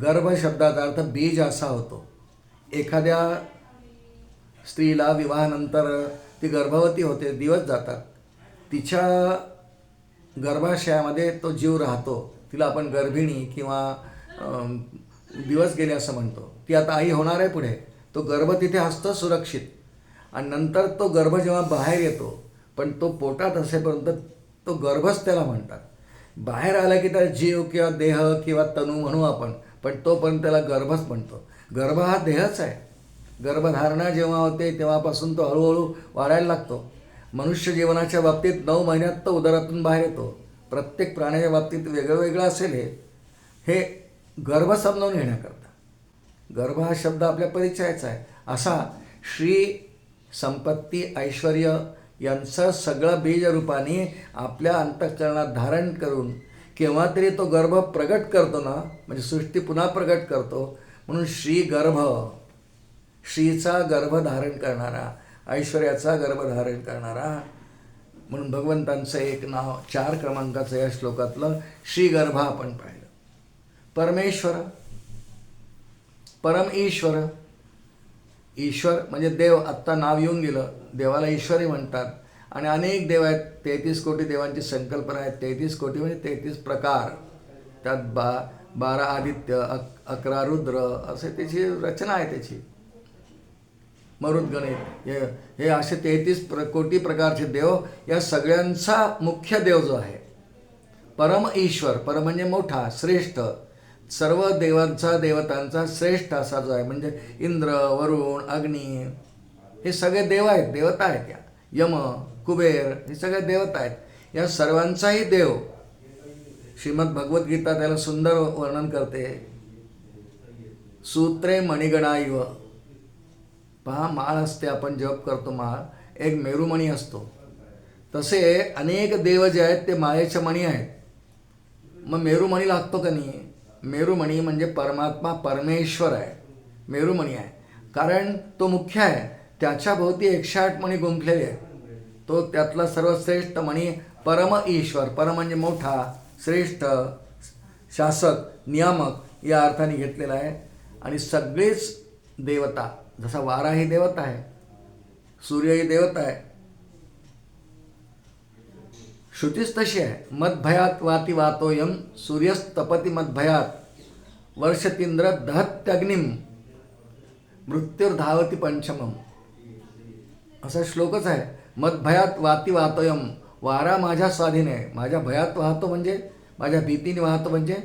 गर्भ शब्दाचा अर्थ बीज असा होतो. एखाद्या स्त्रीला विवाहानंतर ती गर्भवती होते, दिवस जातात, तिच्या गर्भाशयामध्ये तो जीव राहतो. तिला आपण गर्भिणी किंवा दिवस गेले असं म्हणतो. ती आता आई होणार आहे पुढे. तो गर्भ तिथे असतो सुरक्षित, आणि नंतर तो गर्भ जेव्हा बाहेर येतो, पण तो पोटात असेपर्यंत तो गर्भच त्याला म्हणतात. बाहेर आला की त्याला जीव किंवा देह किंवा तनू म्हणू आपण, पण तोपर्यंत त्याला गर्भच म्हणतो. गर्भ हा देहच आहे. गर्भधारणा जेव्हा होते तेव्हापासून तो हळूहळू वाढायला लागतो. मनुष्य जीवनाच्या बाबतीत 9 महिन्यात तो उदरातून बाहेर येतो. प्रत्येक प्राण्याच्या बाबतीत वेगळं वेगळं असेल हे गर्भ समजावून घेण्याकरता. गर्भ हा शब्द आपल्या परिचयाचा आहे. असा श्री संपत्ती ऐश्वर यांचं सगळं बीजरूपाने आपल्या अंतःकरणात धारण करून केव्हा तरी तो गर्भ प्रगट करतो ना, म्हणजे सृष्टी पुन्हा प्रगट करतो. म्हणून श्री गर्भ, श्रीचा गर्भ धारण करणारा, ऐश्वर्याचा गर्भ धारण करणारा, म्हणून भगवंतांचं एक नाव 4 क्रमांकाचं या श्लोकातलं श्री गर्भ आपण पाहिलं. परमेश्वर, परम ईश्वर. ईश्वर म्हणजे देव. आत्ता नाव येऊन गेलं. देवाला ईश्वरी म्हणतात. आणि अनेक देव आहेत. 33 कोटी देवांची संकल्पना आहे. 33 कोटी म्हणजे 33 प्रकार. त्यात 12 आदित्य, 11 रुद्र, असे त्याची रचना आहे त्याची. मरुद्गणित हे असे 33 कोटी प्रकारचे देव. या सगळ्यांचा मुख्य देव जो आहे परम ईश्वर, परम म्हणजे मोठा, श्रेष्ठ, सर्व देवांचा देवतांचा श्रेष्ठ असा जो आहे, म्हणजे इंद्र, वरुण, अग्नी, हे सगळे देव आहेत, देवता आहेत. या यम, कुबेर, हे सगळे देवता आहेत. या सर्वांचाही देव. श्रीमद भगवद्गीता त्याला सुंदर वर्णन करते. सूत्रे मणिगणाइव. पहा, माळ असते, आपण जप करतो माळ, एक मेरुमणी असतो. तसे अनेक देव जे आहेत ते माळेच्या मणी आहेत. मग मेरुमणी लागतो का नाही? मेरुमणी म्हणजे परमात्मा, परमेश्वर आहे, मेरुमणी आहे. कारण तो मुख्य आहे. त्याच्या भोवती 108 मणी गुंफलेले आहेत. तो त्यातला सर्वश्रेष्ठ मणी परम ईश्वर. परम म्हणजे मोठा, श्रेष्ठ, शासक, नियामक या अर्थाने घेतलेला आहे. आणि सगळेच देवता, जसा वारा ही देवता आहे, सूर्य ही देवता आहे, श्रुतीच तशी आहे. मदभयात वाती वातोयम सूर्यस्तपती मदभयात वर्षतींद्र दहत्यग्निम मृत्युर्धावती पंचमम, असा श्लोकच आहे. मदभयात वाती वातोयम, वारा माझ्या स्वाधीन आहे. माझ्या भयात वाहतो म्हणजे माझ्या भीतीने वाहतो, म्हणजे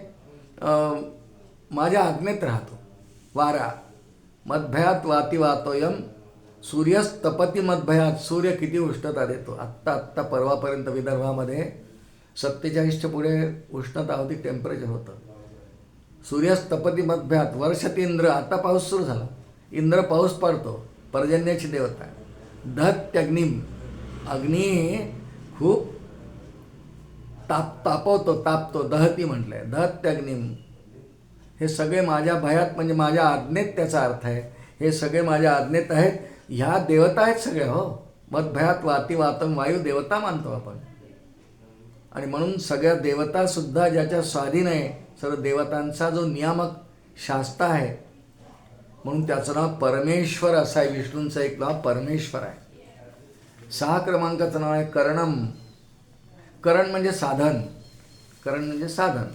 माझ्या आज्ञेत राहतो वारा. मदभयात वाती वातोयम सूर्यस्तपती मदभयात. सूर्य किती उष्णता देतो. आत्ता परवापर्यंत विदर्भामध्ये 47च्या पुढे उष्णता होती, टेम्परेचर होतं. सूर्यस्तपती मदभयात वर्षतींद्र. आता पाऊस सुरू झाला. इंद्र पाऊस पडतो, पर्जन्याची देवता आहे. दहत्यग्निम, अग्नी खूप तापतो. दहती म्हटलंय, दहत्यग्निम. हे सगळे माझ्या भयात म्हणजे माझ्या आज्ञेत त्याचा अर्थ आहे. हे सगळे माझ्या आज्ञेत आहेत. ह्या देवता आहेत सगळ्या. हो, मदभयात वाती वातम, वायू देवता मानतो आपण. आणि म्हणून सगळ्या देवतासुद्धा ज्याच्या स्वाधीन आहे, सर्व देवतांचा जो नियामक शास्ता आहे, म्हणून त्याचं नाव परमेश्वर असं आहे. विष्णूंचं एक नाव परमेश्वर आहे. 6 क्रमांकाचं नाव आहे करणम. करण म्हणजे साधन. करण म्हणजे साधन.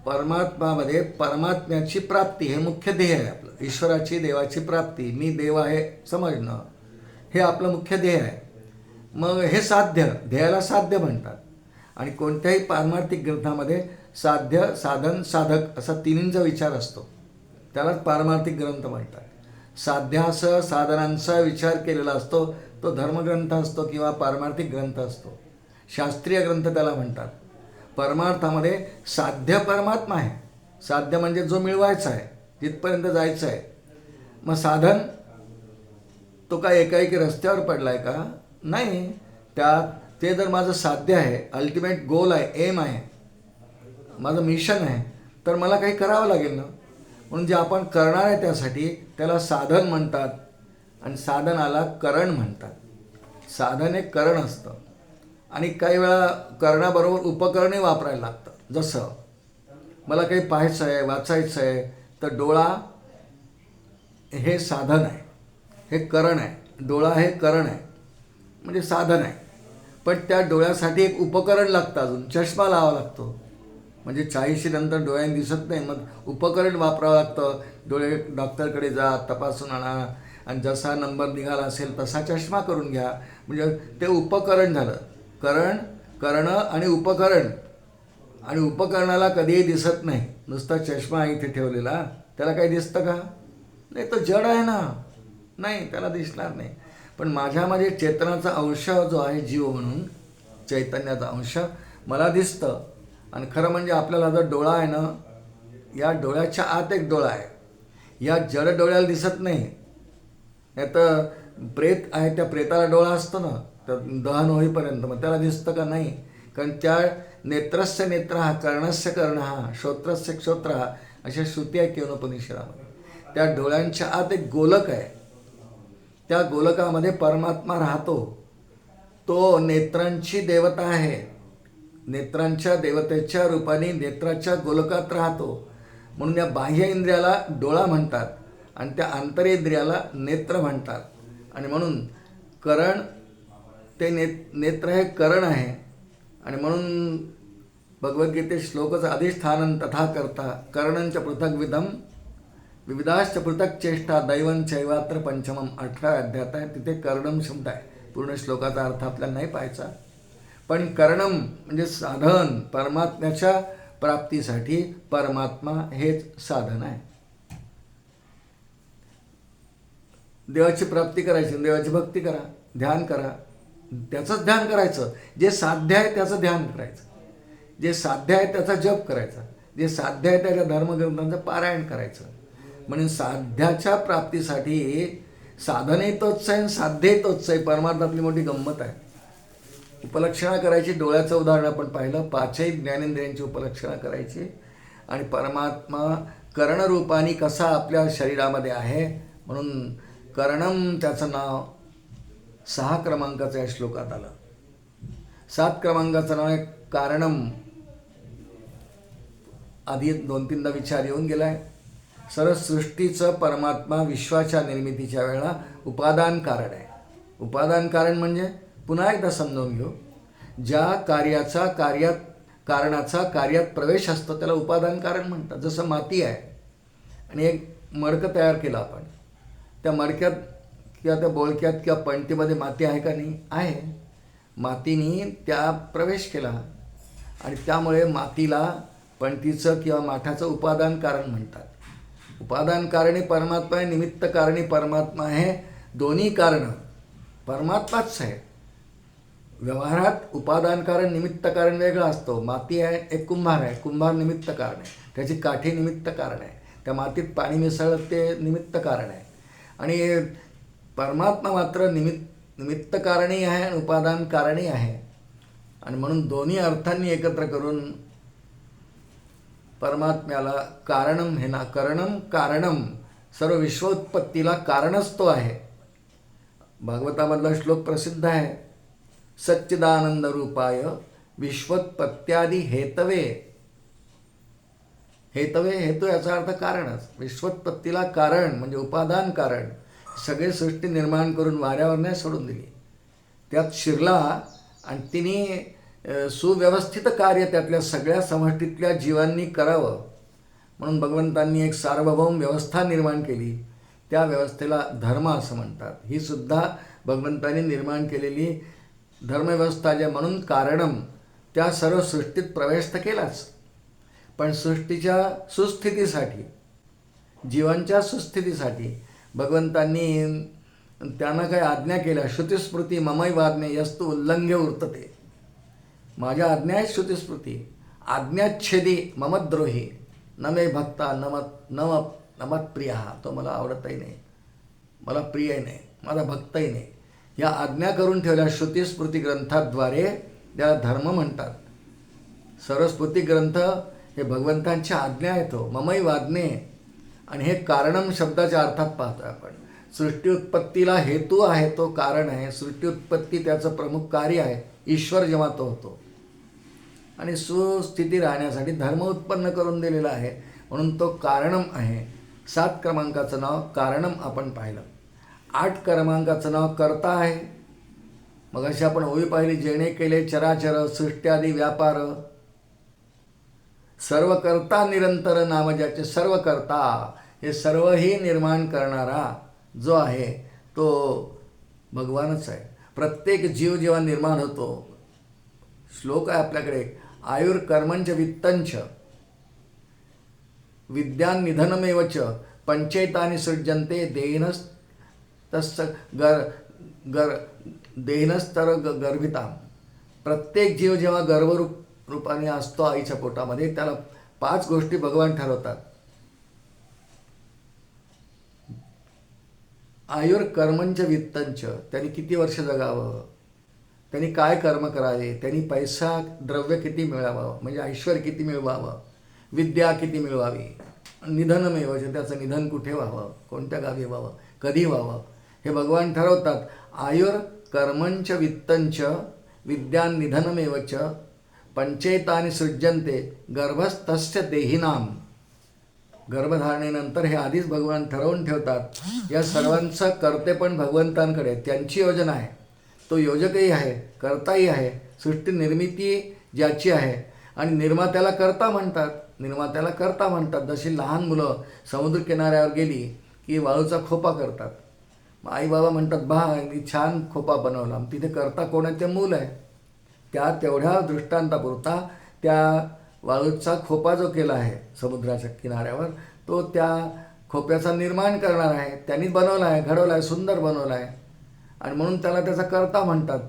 परमात्म्यामध्ये परमात्म्याची प्राप्ती हे मुख्य ध्येय आहे आपलं. ईश्वराची, देवाची प्राप्ती, मी देव आहे समजणं, हे आपलं मुख्य ध्येय आहे. मग हे साध्य, ध्येयाला साध्य म्हणतात. आणि कोणत्याही पारमार्थिक ग्रंथामध्ये साध्य, साधन, साधक असा तिन्हींचा विचार असतो. त्यालाच पारमार्थिक ग्रंथ म्हणतात. साध्यासह साधनांचा विचार केलेला असतो तो धर्मग्रंथ असतो किंवा पारमार्थिक ग्रंथ असतो. शास्त्रीय ग्रंथ त्याला म्हणतात. परमार्थामध्ये साध्य परमात्मा आहे. साध्य म्हणजे जो मिळवायचा आहे, जिथपर्यंत जायचं आहे. मग साधन तो काय एकाएकी रस्त्यावर पडला आहे का? नाही. ते जर माझं साध्य आहे, अल्टिमेट गोल आहे, एम आहे, माझं मिशन आहे, तर मला काही करावं लागेल ना. म्हणून जे आपण करणार आहे त्यासाठी त्याला साधन म्हणतात आणि साधनाला करण म्हणतात. साधन एक करण असतं आणि काही वेळा करण्याबरोबर उपकरणे वापरायला लागतात. जसं मला काही पाहायचं आहे, वाचायचं आहे, तर डोळा हे साधन आहे, हे करण आहे. डोळा हे करण आहे म्हणजे साधन आहे. पण त्या डोळ्यासाठी एक उपकरण लागतं, अजून चष्मा लावावा लागतो. म्हणजे 40 नंतर डोळ्यांनी दिसत नाही, मग उपकरण वापरावं लागतं. डोळे डॉक्टरकडे जा, तपासून आणा आणि जसा नंबर निघाला असेल तसा चष्मा करून घ्या. म्हणजे ते उपकरण झालं. करणं आणि उपकरण. आणि उपकरणाला कधीही दिसत नाही. नुसता चष्मा इथे ठेवलेला त्याला काही दिसतं का? नाही, तो जड आहे ना, नाही, त्याला दिसणार नाही. पण माझ्यामध्ये चेतनाचा अंश जो आहे, जीव म्हणून चैतन्याचा अंश मला दिसतं. आणि खरं म्हणजे आपल्याला जर डोळा आहे ना, या डोळ्याच्या आत एक डोळा आहे. या जड डोळ्याला दिसत नाही. नाही तर प्रेत आहे, त्या प्रेताला डोळा असतो ना, तर दहन होईपर्यंत मग त्याला दिसतं का? नाही. कारण त्या नेत्रस्य नेत्र हा, कर्णस्य कर्ण हा, श्रोत्रस्य श्रोत्र हा, अशा श्रुती आहे केवलोपनिषदामध्ये. त्या डोळ्यांच्या आत एक गोलक आहे. त्या गोलकामध्ये परमात्मा राहतो. तो नेत्रांची देवता आहे. नेत्रांच्या देवतेच्या रूपाने नेत्राच्या गोलकात राहतो. म्हणून या बाह्य इंद्रियाला डोळा म्हणतात आणि त्या आंतरेंद्रियाला नेत्र म्हणतात. आणि म्हणून करण ते नेत्र हे करण आहे. आणि म्हणून भगवद्गीतेत श्लोकच अधिष्ठानं तथा करता करणंच पृथक विधम विविधाश्च पृथक चेष्टा दैवं चैवात्र पंचमम 18 अध्यात आहे. तिथे करणम शब्द आहे. पूर्ण श्लोकाचा अर्थ आपल्याला नाही पाहायचा, पण करणम म्हणजे साधन. परमात्म्याच्या प्राप्तीसाठी परमात्मा हेच साधन आहे. देवाची प्राप्ती करायची, देवाची भक्ती करा, ध्यान करा, त्याचंच ध्यान करायचं. जे साध्य आहे त्याचं ध्यान करायचं, जे साध्य आहे त्याचा जप करायचा, जे साध्य आहे त्याच्या धर्मग्रंथांचं पारायण करायचं. म्हणून साध्याच्या प्राप्तीसाठी साधनही तोच आहे, साध्यही तोच आहे. परमार्थातली मोठी गंमत आहे. उपलक्षणा करायची. डोळ्याचं उदाहरण आपण पाहिलं. 5ही ज्ञानेंद्रियांची उपलक्षणा करायची आणि परमात्मा करणरूपाने कसा आपल्या शरीरामध्ये आहे म्हणून करणम त्याचं नाव 6 क्रमांकाचं या श्लोकात आलं. 7 क्रमांकाचं नाव आहे कारणम. आधी 2-3दा विचार येऊन गेला आहे. सर्व सृष्टीचं परमात्मा विश्वाच्या निर्मितीच्या वेळेला उपादान कारण आहे. उपादान कारण म्हणजे पुन्हा एकदा समजावून घेऊ. ज्या कारणाचा कार्यात प्रवेश असतो त्याला उपादान कारण म्हणतात. जसं माती आहे आणि एक मडकं तयार केलं आपण. त्या मडक्यात किंवा त्या बोळक्यात किंवा पणतीमध्ये माती आहे का? नाही आहे. मातीने त्या प्रवेश केला आणि त्यामुळे मातीला पणतीचं किंवा माठाचं उपादान कारण म्हणतात. उपादान कारणी परमात्मा आहे, निमित्त कारणी परमात्मा आहे. दोन्ही कारणं परमात्माच आहे. व्यवहारात उपादान कारण निमित्त कारण वेगळा असतो. माती आहे, एक कुंभार आहे, कुंभार निमित्त कारण आहे, त्याची काठी निमित्त कारण आहे, त्या मातीत पाणी मिसळत ते निमित्त कारण आहे. आणि परमात्मा मात्र निमित्त कारणही आहे आणि उपादान कारणही आहे. आणि म्हणून दोन्ही अर्थांनी एकत्र करून परमात्म्याला कारणम हे ना, करणम कारणम, सर्व विश्वोत्पत्तीला कारणच तो आहे. भागवतामधला श्लोक प्रसिद्ध आहे. सच्चिदानंद रूपाय विश्वोत्पत्त्यादी हेतवे. हेतवे, हेतू याचा अर्थ कारणच. विश्वोत्पत्तीला कारण म्हणजे उपादान कारण. सगळी सृष्टी निर्माण करून वाऱ्यावर नाही सोडून दिली, त्यात शिरला आणि तिने सुव्यवस्थित कार्य त्यातल्या सगळ्या समष्टीतल्या जीवांनी करावं म्हणून भगवंतांनी एक सार्वभौम व्यवस्था निर्माण केली. त्या व्यवस्थेला धर्म असं म्हणतात. ही सुद्धा भगवंतांनी निर्माण केलेली धर्मव्यवस्था जे म्हणून कारणम. त्या सर्व सृष्टीत प्रवेश तर केलाच, पण सृष्टीच्या सुस्थितीसाठी, जीवांच्या सुस्थितीसाठी भगवंतांनी त्यांना काही आज्ञा केल्या. श्रुतिस्मृती ममैव आज्ञा यस्तु उल्लंघ्य वर्तते. माझ्या आज्ञा आहे श्रुतिस्मृती. आज्ञाच्छेदी ममद्रोही न मे भक्ता नमत प्रिय. तो मला आवडतही नाही, मला प्रियही नाही, माझा भक्तही नाही. या आज्ञा करून ठेवल्या श्रुतिस्मृती ग्रंथाद्वारे त्याला धर्म म्हणतात. सर्व स्मृती ग्रंथ हे भगवंतांची आज्ञा येतो, ममई वाज्ञे. आणि हे कारणम शब्दाच्या अर्थात पाहतो आपण. सृष्टी उत्पत्तीला हेतू आहे, तो कारण आहे. सृष्टी उत्पत्ती त्याचं प्रमुख कार्य आहे, ईश्वर जेव्हा तो होतो. आणि सुस्थिती राहण्यासाठी धर्म उत्पन्न करून दिलेला आहे, म्हणून तो कारणम आहे. 7 क्रमांकाचं नाव कारणम आपण पाहिलं. 8 क्रमांकाचं नाव कर्ता आहे. मग अशी आपण ओळी पाहिली, जेणे केले चराचर सृष्ट्यादी व्यापार. सर्व कर्ता निरंतर नाम ज्याचे. सर्व कर्ता हे सर्वही निर्माण करणारा जो आहे तो भगवानच आहे. प्रत्येक जीव जेव्हा निर्माण होतो, श्लोक आहे आपल्याकडे, आयुर्कर्मंच वित्तंच विद्यान निधनमेवच पंचैतानि सृज्यन्ते देहिनस्तर गर्भिता. प्रत्येक जीव जेव्हा गर्भरूपाने असतो आईच्या पोटामध्ये, त्याला 5 गोष्टी भगवान ठरवतात. आयुर्कर्मंच वित्तंच, त्यांनी किती वर्ष जगावं, त्यांनी काय कर्म करावे, त्यांनी पैसा द्रव्य किती मिळवावं, म्हणजे ऐश्वर्य किती मिळवावं, विद्या किती मिळवावी, निधनमेव, त्याचं निधन कुठे व्हावं, कोणत्या गावी व्हावं, कधी व्हावं, हे भगवान ठरवतात. आयुर्कर्मंच वित्तंच विद्यान निधनमेवच पंचैतानि सृज्यन्ते गर्भस्थस्य देहिनाम. गर्भधारणेनंतर हे आधीच भगवान ठरवून ठेवतात. या सर्वांचं कर्तेपण भगवंतांकडे, त्यांची योजना आहे. तो योजकही आहे, कर्ताही आहे. सृष्टी निर्मिती ज्याची आहे आणि निर्मात्याला कर्ता म्हणतात. निर्मात्याला कर्ता म्हणतात. जशी लहान मुलं समुद्र किनाऱ्यावर गेली की वाळूचा खोपा करतात. मग आई बाबा म्हणतात, बा मी छान खोपा बनवला. तिथे कर्ता कोण आहे? ते मूल आहे. त्या तेवढ्या दृष्टांतापुरता त्या वाळूचा खोपा जो केला आहे समुद्राच्या किनाऱ्यावर, तो त्या खोप्याचा निर्माण करणार आहे. त्यांनी बनवला आहे, घडवला आहे, सुंदर बनवला आहे. आणि म्हणून त्याला त्याचा कर्ता म्हणतात.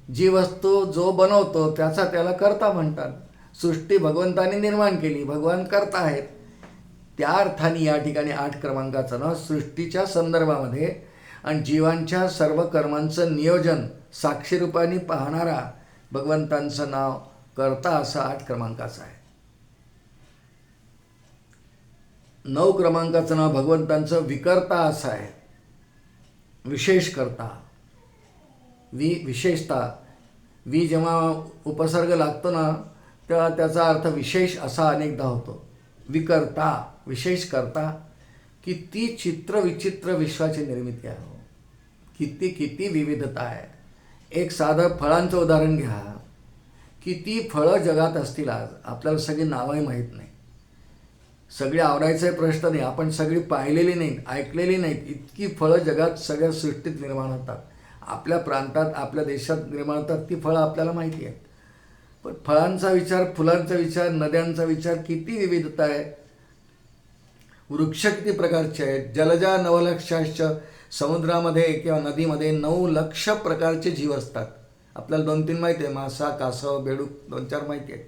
जी वस्तू जो बनवतो त्याला कर्ता म्हणतात. सृष्टी भगवंतांनी निर्माण केली, भगवान कर्ता आहेत. त्या अर्थाने या ठिकाणी 8 क्रमांकाचं नाव सृष्टीच्या संदर्भामध्ये आणि जीवांच्या सर्व कर्मांचं नियोजन साक्षीरूपाने पाहणारा भगवंतांचं नाव कर्ता असं 8 क्रमांकाचं आहे. 9 क्रमांकाचं नाव भगवंतांचं विकर्ता असं आहे, विशेष करता. विशेषता. जेव्हा उपसर्ग लागतो ना, तेव्हा त्याचा अर्थ विशेष असा अनेकदा होतो. विकर्ता, विशेष करता. किती चित्र विचित्र विश्वाची निर्मिती आहे. किती विविधता आहे. एक साधं फळांचं उदाहरण घ्या. किती फळं जगात असतील आज, आपल्याला सगळी नावंही माहीत नाही. सगळी आवडायचा प्रश्न नाही, आपण सगळी पाहिलेली नाहीत, ऐकलेली नाहीत. इतकी फळं जगात सगळ्या सृष्टीत निर्माण होतात. आपल्या प्रांतात, आपल्या देशात निर्माण होतात. ती फळं आपल्याला माहिती आहेत. पण फळांचा विचार, फुलांचा विचार, नद्यांचा विचार, किती विविधता आहे. वृक्ष किती प्रकारचे आहेत. जलजा नवलक्षाश्च, समुद्रामध्ये किंवा नदीमध्ये 9 लक्ष प्रकारचे जीव असतात. आपल्याला 2-3 माहिती आहे, मासा, कासव, बेडूक 2-4 माहिती आहेत.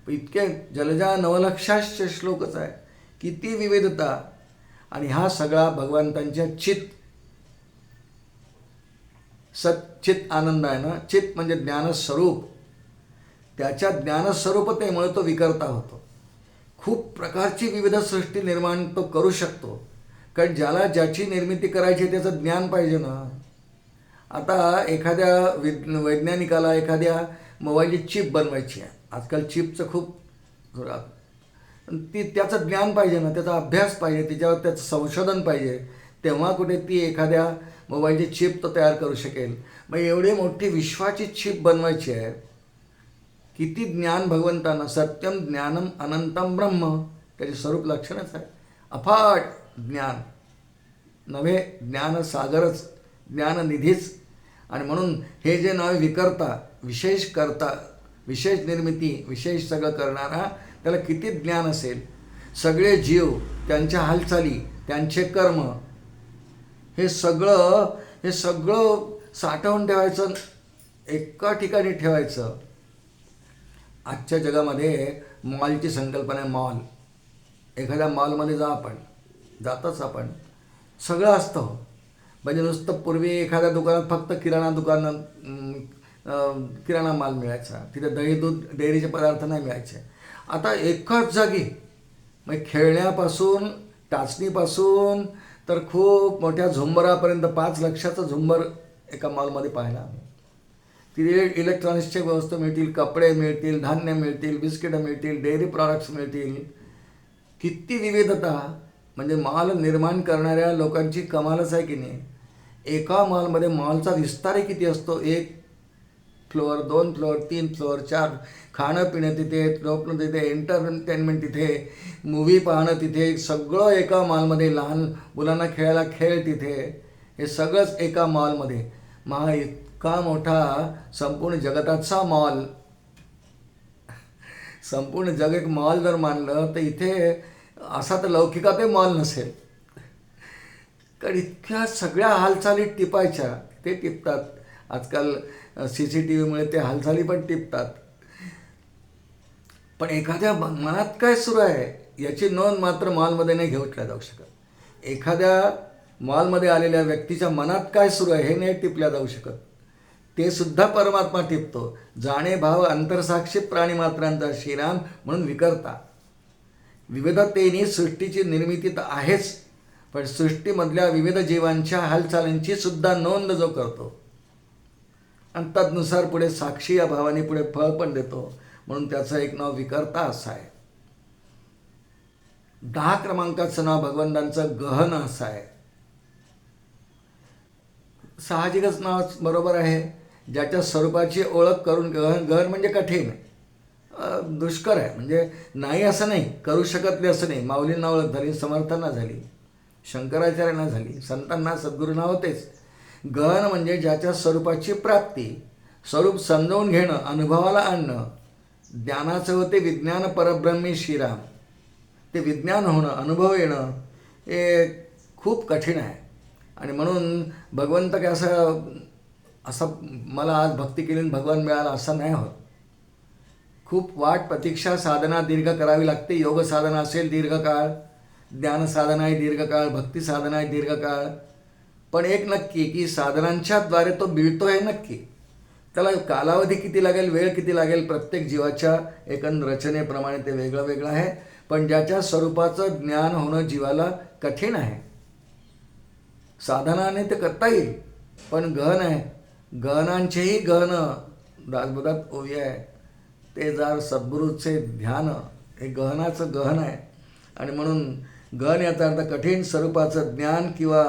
पण इतके जलजा नवलक्षाश्च श्लोकच आहे. किती विविधता. आणि हा सगळा भगवंतांच्या सच्चित आनंद आहे ना. चित म्हणजे ज्ञानस्वरूप. त्याच्या ज्ञानस्वरूपतेमुळे तो विकर्ता होतो. खूप प्रकारची विविध सृष्टी निर्माण तो करू शकतो. कारण ज्याला ज्याची निर्मिती करायची त्याचं ज्ञान पाहिजे ना. आता एखाद्या वैज्ञानिकाला एखाद्या मोबाईलची चिप बनवायची आहे. आजकाल चिपचं खूप त्याचं ज्ञान पाहिजे ना, त्याचा अभ्यास पाहिजे, त्याच्यावर त्याचं संशोधन पाहिजे. तेव्हा कुठे ती एखाद्या मोबाईलची चिप तो तयार करू शकेल. मग एवढी मोठी विश्वाची चिप बनवायची आहे. किती ज्ञान भगवंतांना. सत्यम ज्ञानम अनंतम ब्रह्म, त्याचे स्वरूप लक्षणच आहे. अफाट ज्ञान नव्हे, ज्ञानसागरच, ज्ञाननिधीच. आणि म्हणून हे जे नाव विकर्ता, विशेष करता, विशेष निर्मिती, विशेष सगळं करणारा, त्याला किती ज्ञान असेल. सगळे जीव, त्यांच्या हालचाली, त्यांचे कर्म, हे सगळं साठवून ठेवायचं, एका ठिकाणी ठेवायचं. आजच्या जगामध्ये मॉलची संकल्पना आहे. मॉल, एखाद्या मॉलमध्ये जातच आपण, सगळं असतं. म्हणजे नुसतं पूर्वी एखाद्या दुकानात फक्त किराणा किराणा माल मिळायचा, तिथे दही दूध डेअरीचे पदार्थ नाही मिळायचे. आता एकाच जागी म्हणजे खेळण्यापासून टाचणीपासून तर खूप मोठ्या झुंबरापर्यंत 5 लाखाचं झुंबर एका मॉलमध्ये पाहायला. तिथे इलेक्ट्रॉनिक्सचे वस्तू मिळतील, कपडे मिळतील, धान्य मिळतील, बिस्किटं मिळतील, डेअरी प्रॉडक्ट्स मिळतील. किती विविधता. म्हणजे मॉल निर्माण करणाऱ्या लोकांची कमालच आहे की नाही. एका मॉलमध्ये मॉलचा विस्तारही किती असतो. 1 फ्लोअर, 2 फ्लोअर, 3 फ्लोअर, 4. खाणं पिणं तिथे, झोपणं तिथे, एंटरटेनमेंट तिथे, मूव्ही पाहणं तिथे, सगळं एका मॉलमध्ये. लहान मुलांना खेळायला खेळ तिथे, हे सगळंच एका मॉलमध्ये. इतका मोठा संपूर्ण जगताचा मॉल, संपूर्ण जग एक मॉल जर मानलं तर इथे असा तर लौकिकातही मॉल नसेल. कारण इतक्या सगळ्या हालचाली टिपायच्या, ते टिपतात. आजकाल CCTVमुळे ते हालचाली पण टिपतात. पण एखाद्या मनात काय सुरू आहे याची नोंद मात्र मॉलमध्ये नाही घेतल्या जाऊ शकत. एखाद्या मॉलमध्ये आलेल्या व्यक्तीच्या मनात काय सुरू आहे हे नाही टिपल्या जाऊ शकत. ते सुद्धा परमात्मा टिपतो. जाणे भाव अंतरसाक्षी प्राणीमात्रांचा श्रीराम म्हणून विकर्ता. विविधतेने सृष्टीची निर्मिती तर आहेच, पण सृष्टीमधल्या विविध जीवांच्या हालचालींची सुद्धा नोंद जो करतो आणि तदनुसार पुढे साक्षी या भावाने पुढे फळ पण देतो, म्हणून त्याचं एक नाव विकर्ता असं आहे. 10 क्रमांकाचं नाव भगवंतांचं गहन असं आहे. साहजिकच नाव बरोबर आहे. ज्याच्या स्वरूपाची ओळख करून, गहन म्हणजे कठीण, दुष्कर आहे. म्हणजे नाही असं नाही, करू शकत नाही असं नाही. माऊलींना ओळख झाली, समर्थांना झाली, शंकराचार्यांना झाली, संतांना सद्गुरूंना होतेच. गहन म्हणजे ज्याच्या स्वरूपाची प्राप्ती, स्वरूप समजावून घेणं, अनुभवाला आणणं. ज्ञानाचं होते विज्ञान परब्रह्मी श्रीराम. ते विज्ञान होणं, अनुभव येणं हे खूप कठीण आहे. आणि म्हणून भगवंत काय असं मला आज भक्ती केली भगवान मिळाला असं नाही होत. खूप वाट प्रतीक्षा साधना दीर्घ करावी लागते. योग साधना असेल दीर्घकाळ, ज्ञान साधना आहे दीर्घकाळ, भक्ती साधना आहे दीर्घकाळ. पण एक नक्की की साधनांच्या द्वारे तो मिळतो हे नक्की. त्याला कालावधी किती लागेल, वेळ किती लागेल, प्रत्येक जीवाच्या एकंदर रचनेप्रमाणे ते वेगळं वेगळं आहे. पण ज्याच्या स्वरूपाचं ज्ञान होणं जीवाला कठीण आहे. साधनाने ते करता येईल, पण गहन आहे. गहनांचेही गहन दासबोधात ओवी आहे. ते जार सद्गुरूचे ध्यान, हे गहनाचं गहन आहे. आणि म्हणून गहन याचा अर्थ कठीण स्वरूपाचं ज्ञान किंवा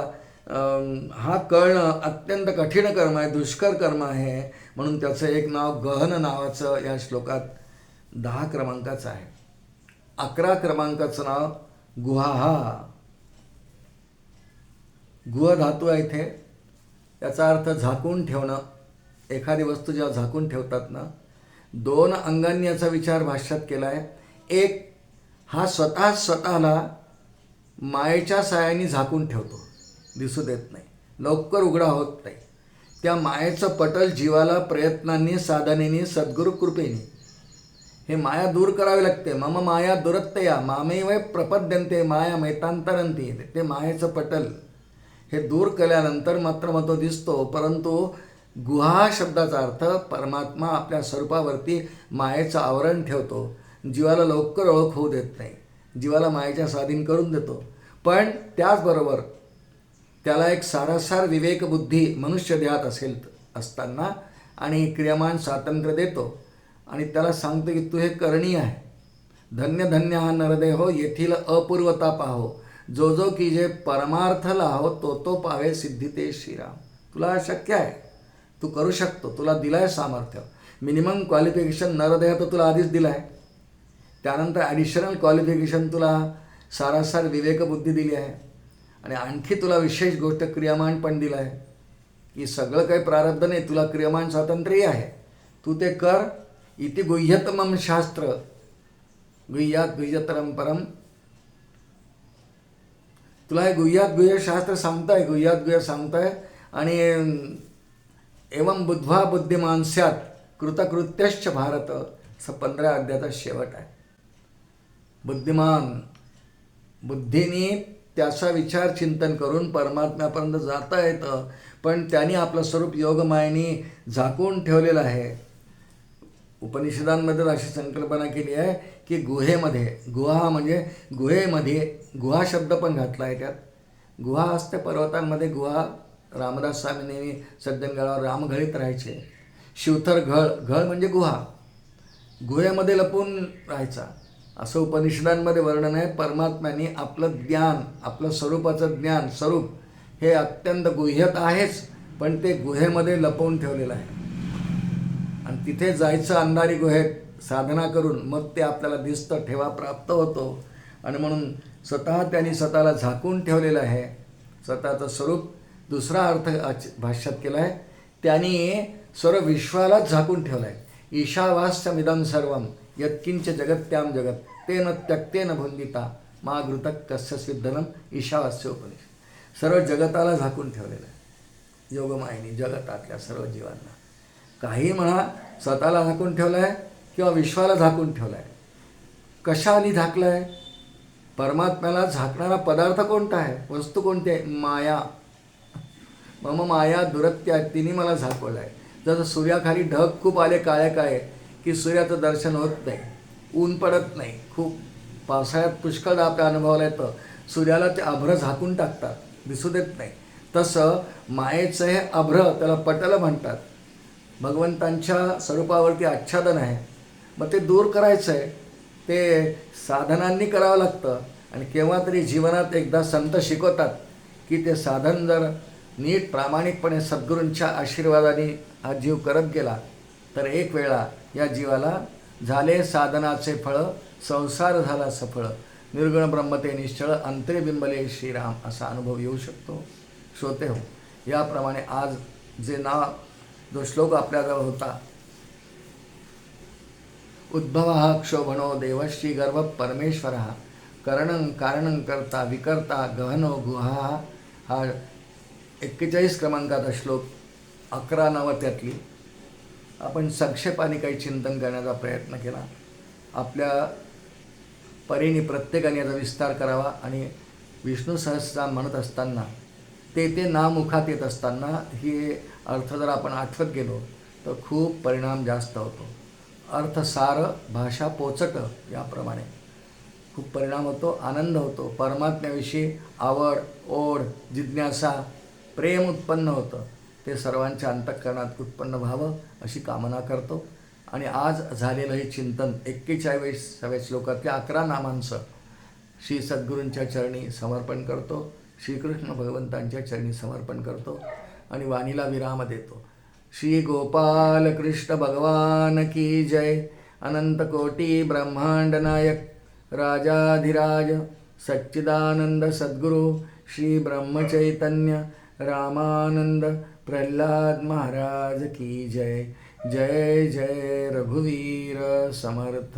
हा कळणं अत्यंत कठीण कर्म आहे, दुष्कर कर्म आहे. म्हणून त्याचं एक नाव गहन नावाचं या श्लोकात 10 क्रमांकाचं आहे. 11 क्रमांकाचं नाव गुहा. गुह धातू आहे इथे. याचा अर्थ झाकून ठेवणं. एखादी वस्तू जेव्हा झाकून ठेवतात ना, 2 अंगांनी याचा विचार भाष्यात केला आहे. एक, हा स्वतःला मायेच्या साहाय्याने झाकून ठेवतो, दिसू देत नाही, लवकर उघडा होत नाही. त्या मायेचं पटल जीवाला प्रयत्नांनी, साधनेने, सद्गुरु कृपेने हे माया दूर करावी लागते. मम माया दुरत्तया मामेव प्रपद्यन्ते माया मैतांतरंती. ते मायेचं पटल हे दूर केल्यानंतर मात्र मग तो दिसतो. परंतु गुहा शब्दाचा अर्थ परमात्मा आपल्या स्वरूपावरती मायेचं आवरण ठेवतो, जीवाला लवकर ओळख होऊ देत नाही, जीवाला मायेच्या स्वाधीन करून देतो. पण त्याचबरोबर त्याला एक सारासार विवेकबुद्धी मनुष्य देहात असताना आणि क्रियमान स्वातंत्र्य देतो. आणि त्याला सांगतो की तू हे करणी आहे. धन्य धन्य हा नरदेहो येथील अपूर्वता पाहो, जो जो की जे परमार्थ लाहो तो तो पावे सिद्धी ते श्रीराम. तुला शक्य आहे, तू करू शकतो, तुला दिलं आहे सामर्थ्य. मिनिमम क्वालिफिकेशन नरदेह तर तुला आधीच दिला आहे. त्यानंतर ॲडिशनल क्वालिफिकेशन तुला सारासार विवेकबुद्धी दिली आहे. आणि आणखी तुला विशेष गोष्ट क्रियामान पण दिलं आहे की सगळं काही प्रारब्ध नाही, तुला क्रियमान स्वातंत्र्यही आहे, तू ते कर. इति गुह्यतमम शास्त्र गुह्यात गुह्यतरम परम. तुला हे गुह्यात गुह्य शास्त्र सांगताय, गुह्यात गुह्य सांगताय. आणि एवं बुद्ध्वा बुद्धिमान स्यात् कृतकृत्यश्च भारत, असं 15 अध्यायाचा शेवट आहे. बुद्धिमान, बुद्धीने त्याचा विचार चिंतन करून परमात्म्यापर्यंत जाता येतं, पण त्यांनी आपलं स्वरूप योगमायेने झाकून ठेवलेलं आहे. उपनिषदांमध्ये अशी संकल्पना केली आहे की गुहेमध्ये, गुहा म्हणजे गुहेमध्ये, गुहा शब्द पण घातला आहे त्यात. गुहा असते पर्वतांमध्ये, गुहा. रामदास स्वामी नेहमी सज्जनगडावर रामघळीत राहायचे. शिवथर घळ, घळ म्हणजे गुहा, गुहेमध्ये लपून राहायचा, असं उपनिषदांमध्ये वर्णन आहे. परमात्म्याने आपलं ज्ञान, आपलं स्वरूपाचं ज्ञान, स्वरूप हे अत्यंत गुह्यत आहेच, पण ते गुहेमध्ये लपवून ठेवलेलं आहे. आणि तिथे जायचं अंधारी गुहेत साधना करून, मग ते आपल्याला दिसतं, ठेवा प्राप्त होतो. आणि म्हणून स्वतः त्यांनी स्वतःला झाकून ठेवलेलं आहे. स्वतःचं स्वरूप दुसरा अर्थ भाष्यात केला आहे. त्यांनी सर्व विश्वालाच झाकून ठेवलं आहे. ईशावास्यमिदं सर्वं यत्किंच जगत्याम जगत तेन त्यक्तेन भुंदिता मा घृतक कस्य सिद्धनं ईशावास्य उपनिषद. सर्व जगताला झाकून ठेवलेलं आहे योगमायेने, जगतातल्या सर्व जीवांना. काही म्हणा, स्वतःला झाकून ठेवलं आहे किंवा विश्वाला झाकून ठेवलं आहे. कशाने झाकलं आहे? परमात्म्याला झाकणारा पदार्थ कोणता आहे, वस्तू कोणती आहे? माया. मम माया दुरत्या, तिने मला झाकवलं आहे. जसं सूर्याखाली ढग खूप आले काळे काळे की सूर्याचं दर्शन होत नाही, ऊन पडत नाही. खूप पावसाळ्यात पुष्कळ आपल्या अनुभवाला येतं, सूर्याला ते अभ्र झाकून टाकतात, दिसू देत नाही. तसं मायेचं हे अभ्र, त्याला पटल म्हणतात, भगवंतांच्या स्वरूपावरती आच्छादन आहे. मग ते दूर करायचं आहे, ते साधनांनी करावं लागतं. आणि केव्हा तरी जीवनात एकदा संत शिकवतात की ते साधन जर नीट प्रामाणिकपणे सद्गुरूंच्या आशीर्वादाने हा जीव करत गेला तर एक वेळा या जीवाला झाले साधनाचे फळ, संसार झाला सफळ, निर्गुण ब्रह्मते निश्चळ अंतरे बिंबले श्रीराम, असा अनुभव येऊ शकतो. श्रोते हो, याप्रमाणे आज जे नाव, जो श्लोक आपल्याजवळ होता, उद्भवः क्षोभणो देवश्री गर्भ परमेश्वरः करणं कारणं कर्ता विकर्ता गहनो गुहा, हा 41 क्रमांकाचा श्लोक 11 नावं त्यातली आपण संक्षेपाने काही चिंतन करण्याचा प्रयत्न केला. आपल्या परीने प्रत्येकाने याचा विस्तार करावा. आणि विष्णू सहस्रनाम म्हणत असताना, ते नाम मुखात येत असताना हे अर्थ जर आपण आठवत गेलो तर खूप परिणाम जास्त होतो. अर्थ सार, भाषा पोचट, याप्रमाणे खूप परिणाम होतो, आनंद होतो. परमात्म्याविषयी आवड, ओढ, जिज्ञासा, प्रेम उत्पन्न होतं. ते सर्वांच्या अंतःकरणात उत्पन्न व्हावं अशी कामना करतो. आणि आज झालेलं हे चिंतन 41व्या श्लोकातल्या 11 नामांचं श्री सद्गुरूंच्या चरणी समर्पण करतो, श्रीकृष्ण भगवंतांच्या चरणी समर्पण करतो आणि वाणीला विराम देतो. श्री गोपाल कृष्ण भगवान की जय. अनंत कोटी ब्रह्मांड नायक राजाधिराज सच्चिदानंद सद्गुरु श्री ब्रह्मचैतन्य रामानंद प्रल्हाद महाराज की जय. जय जय रघुवीर समर्थ.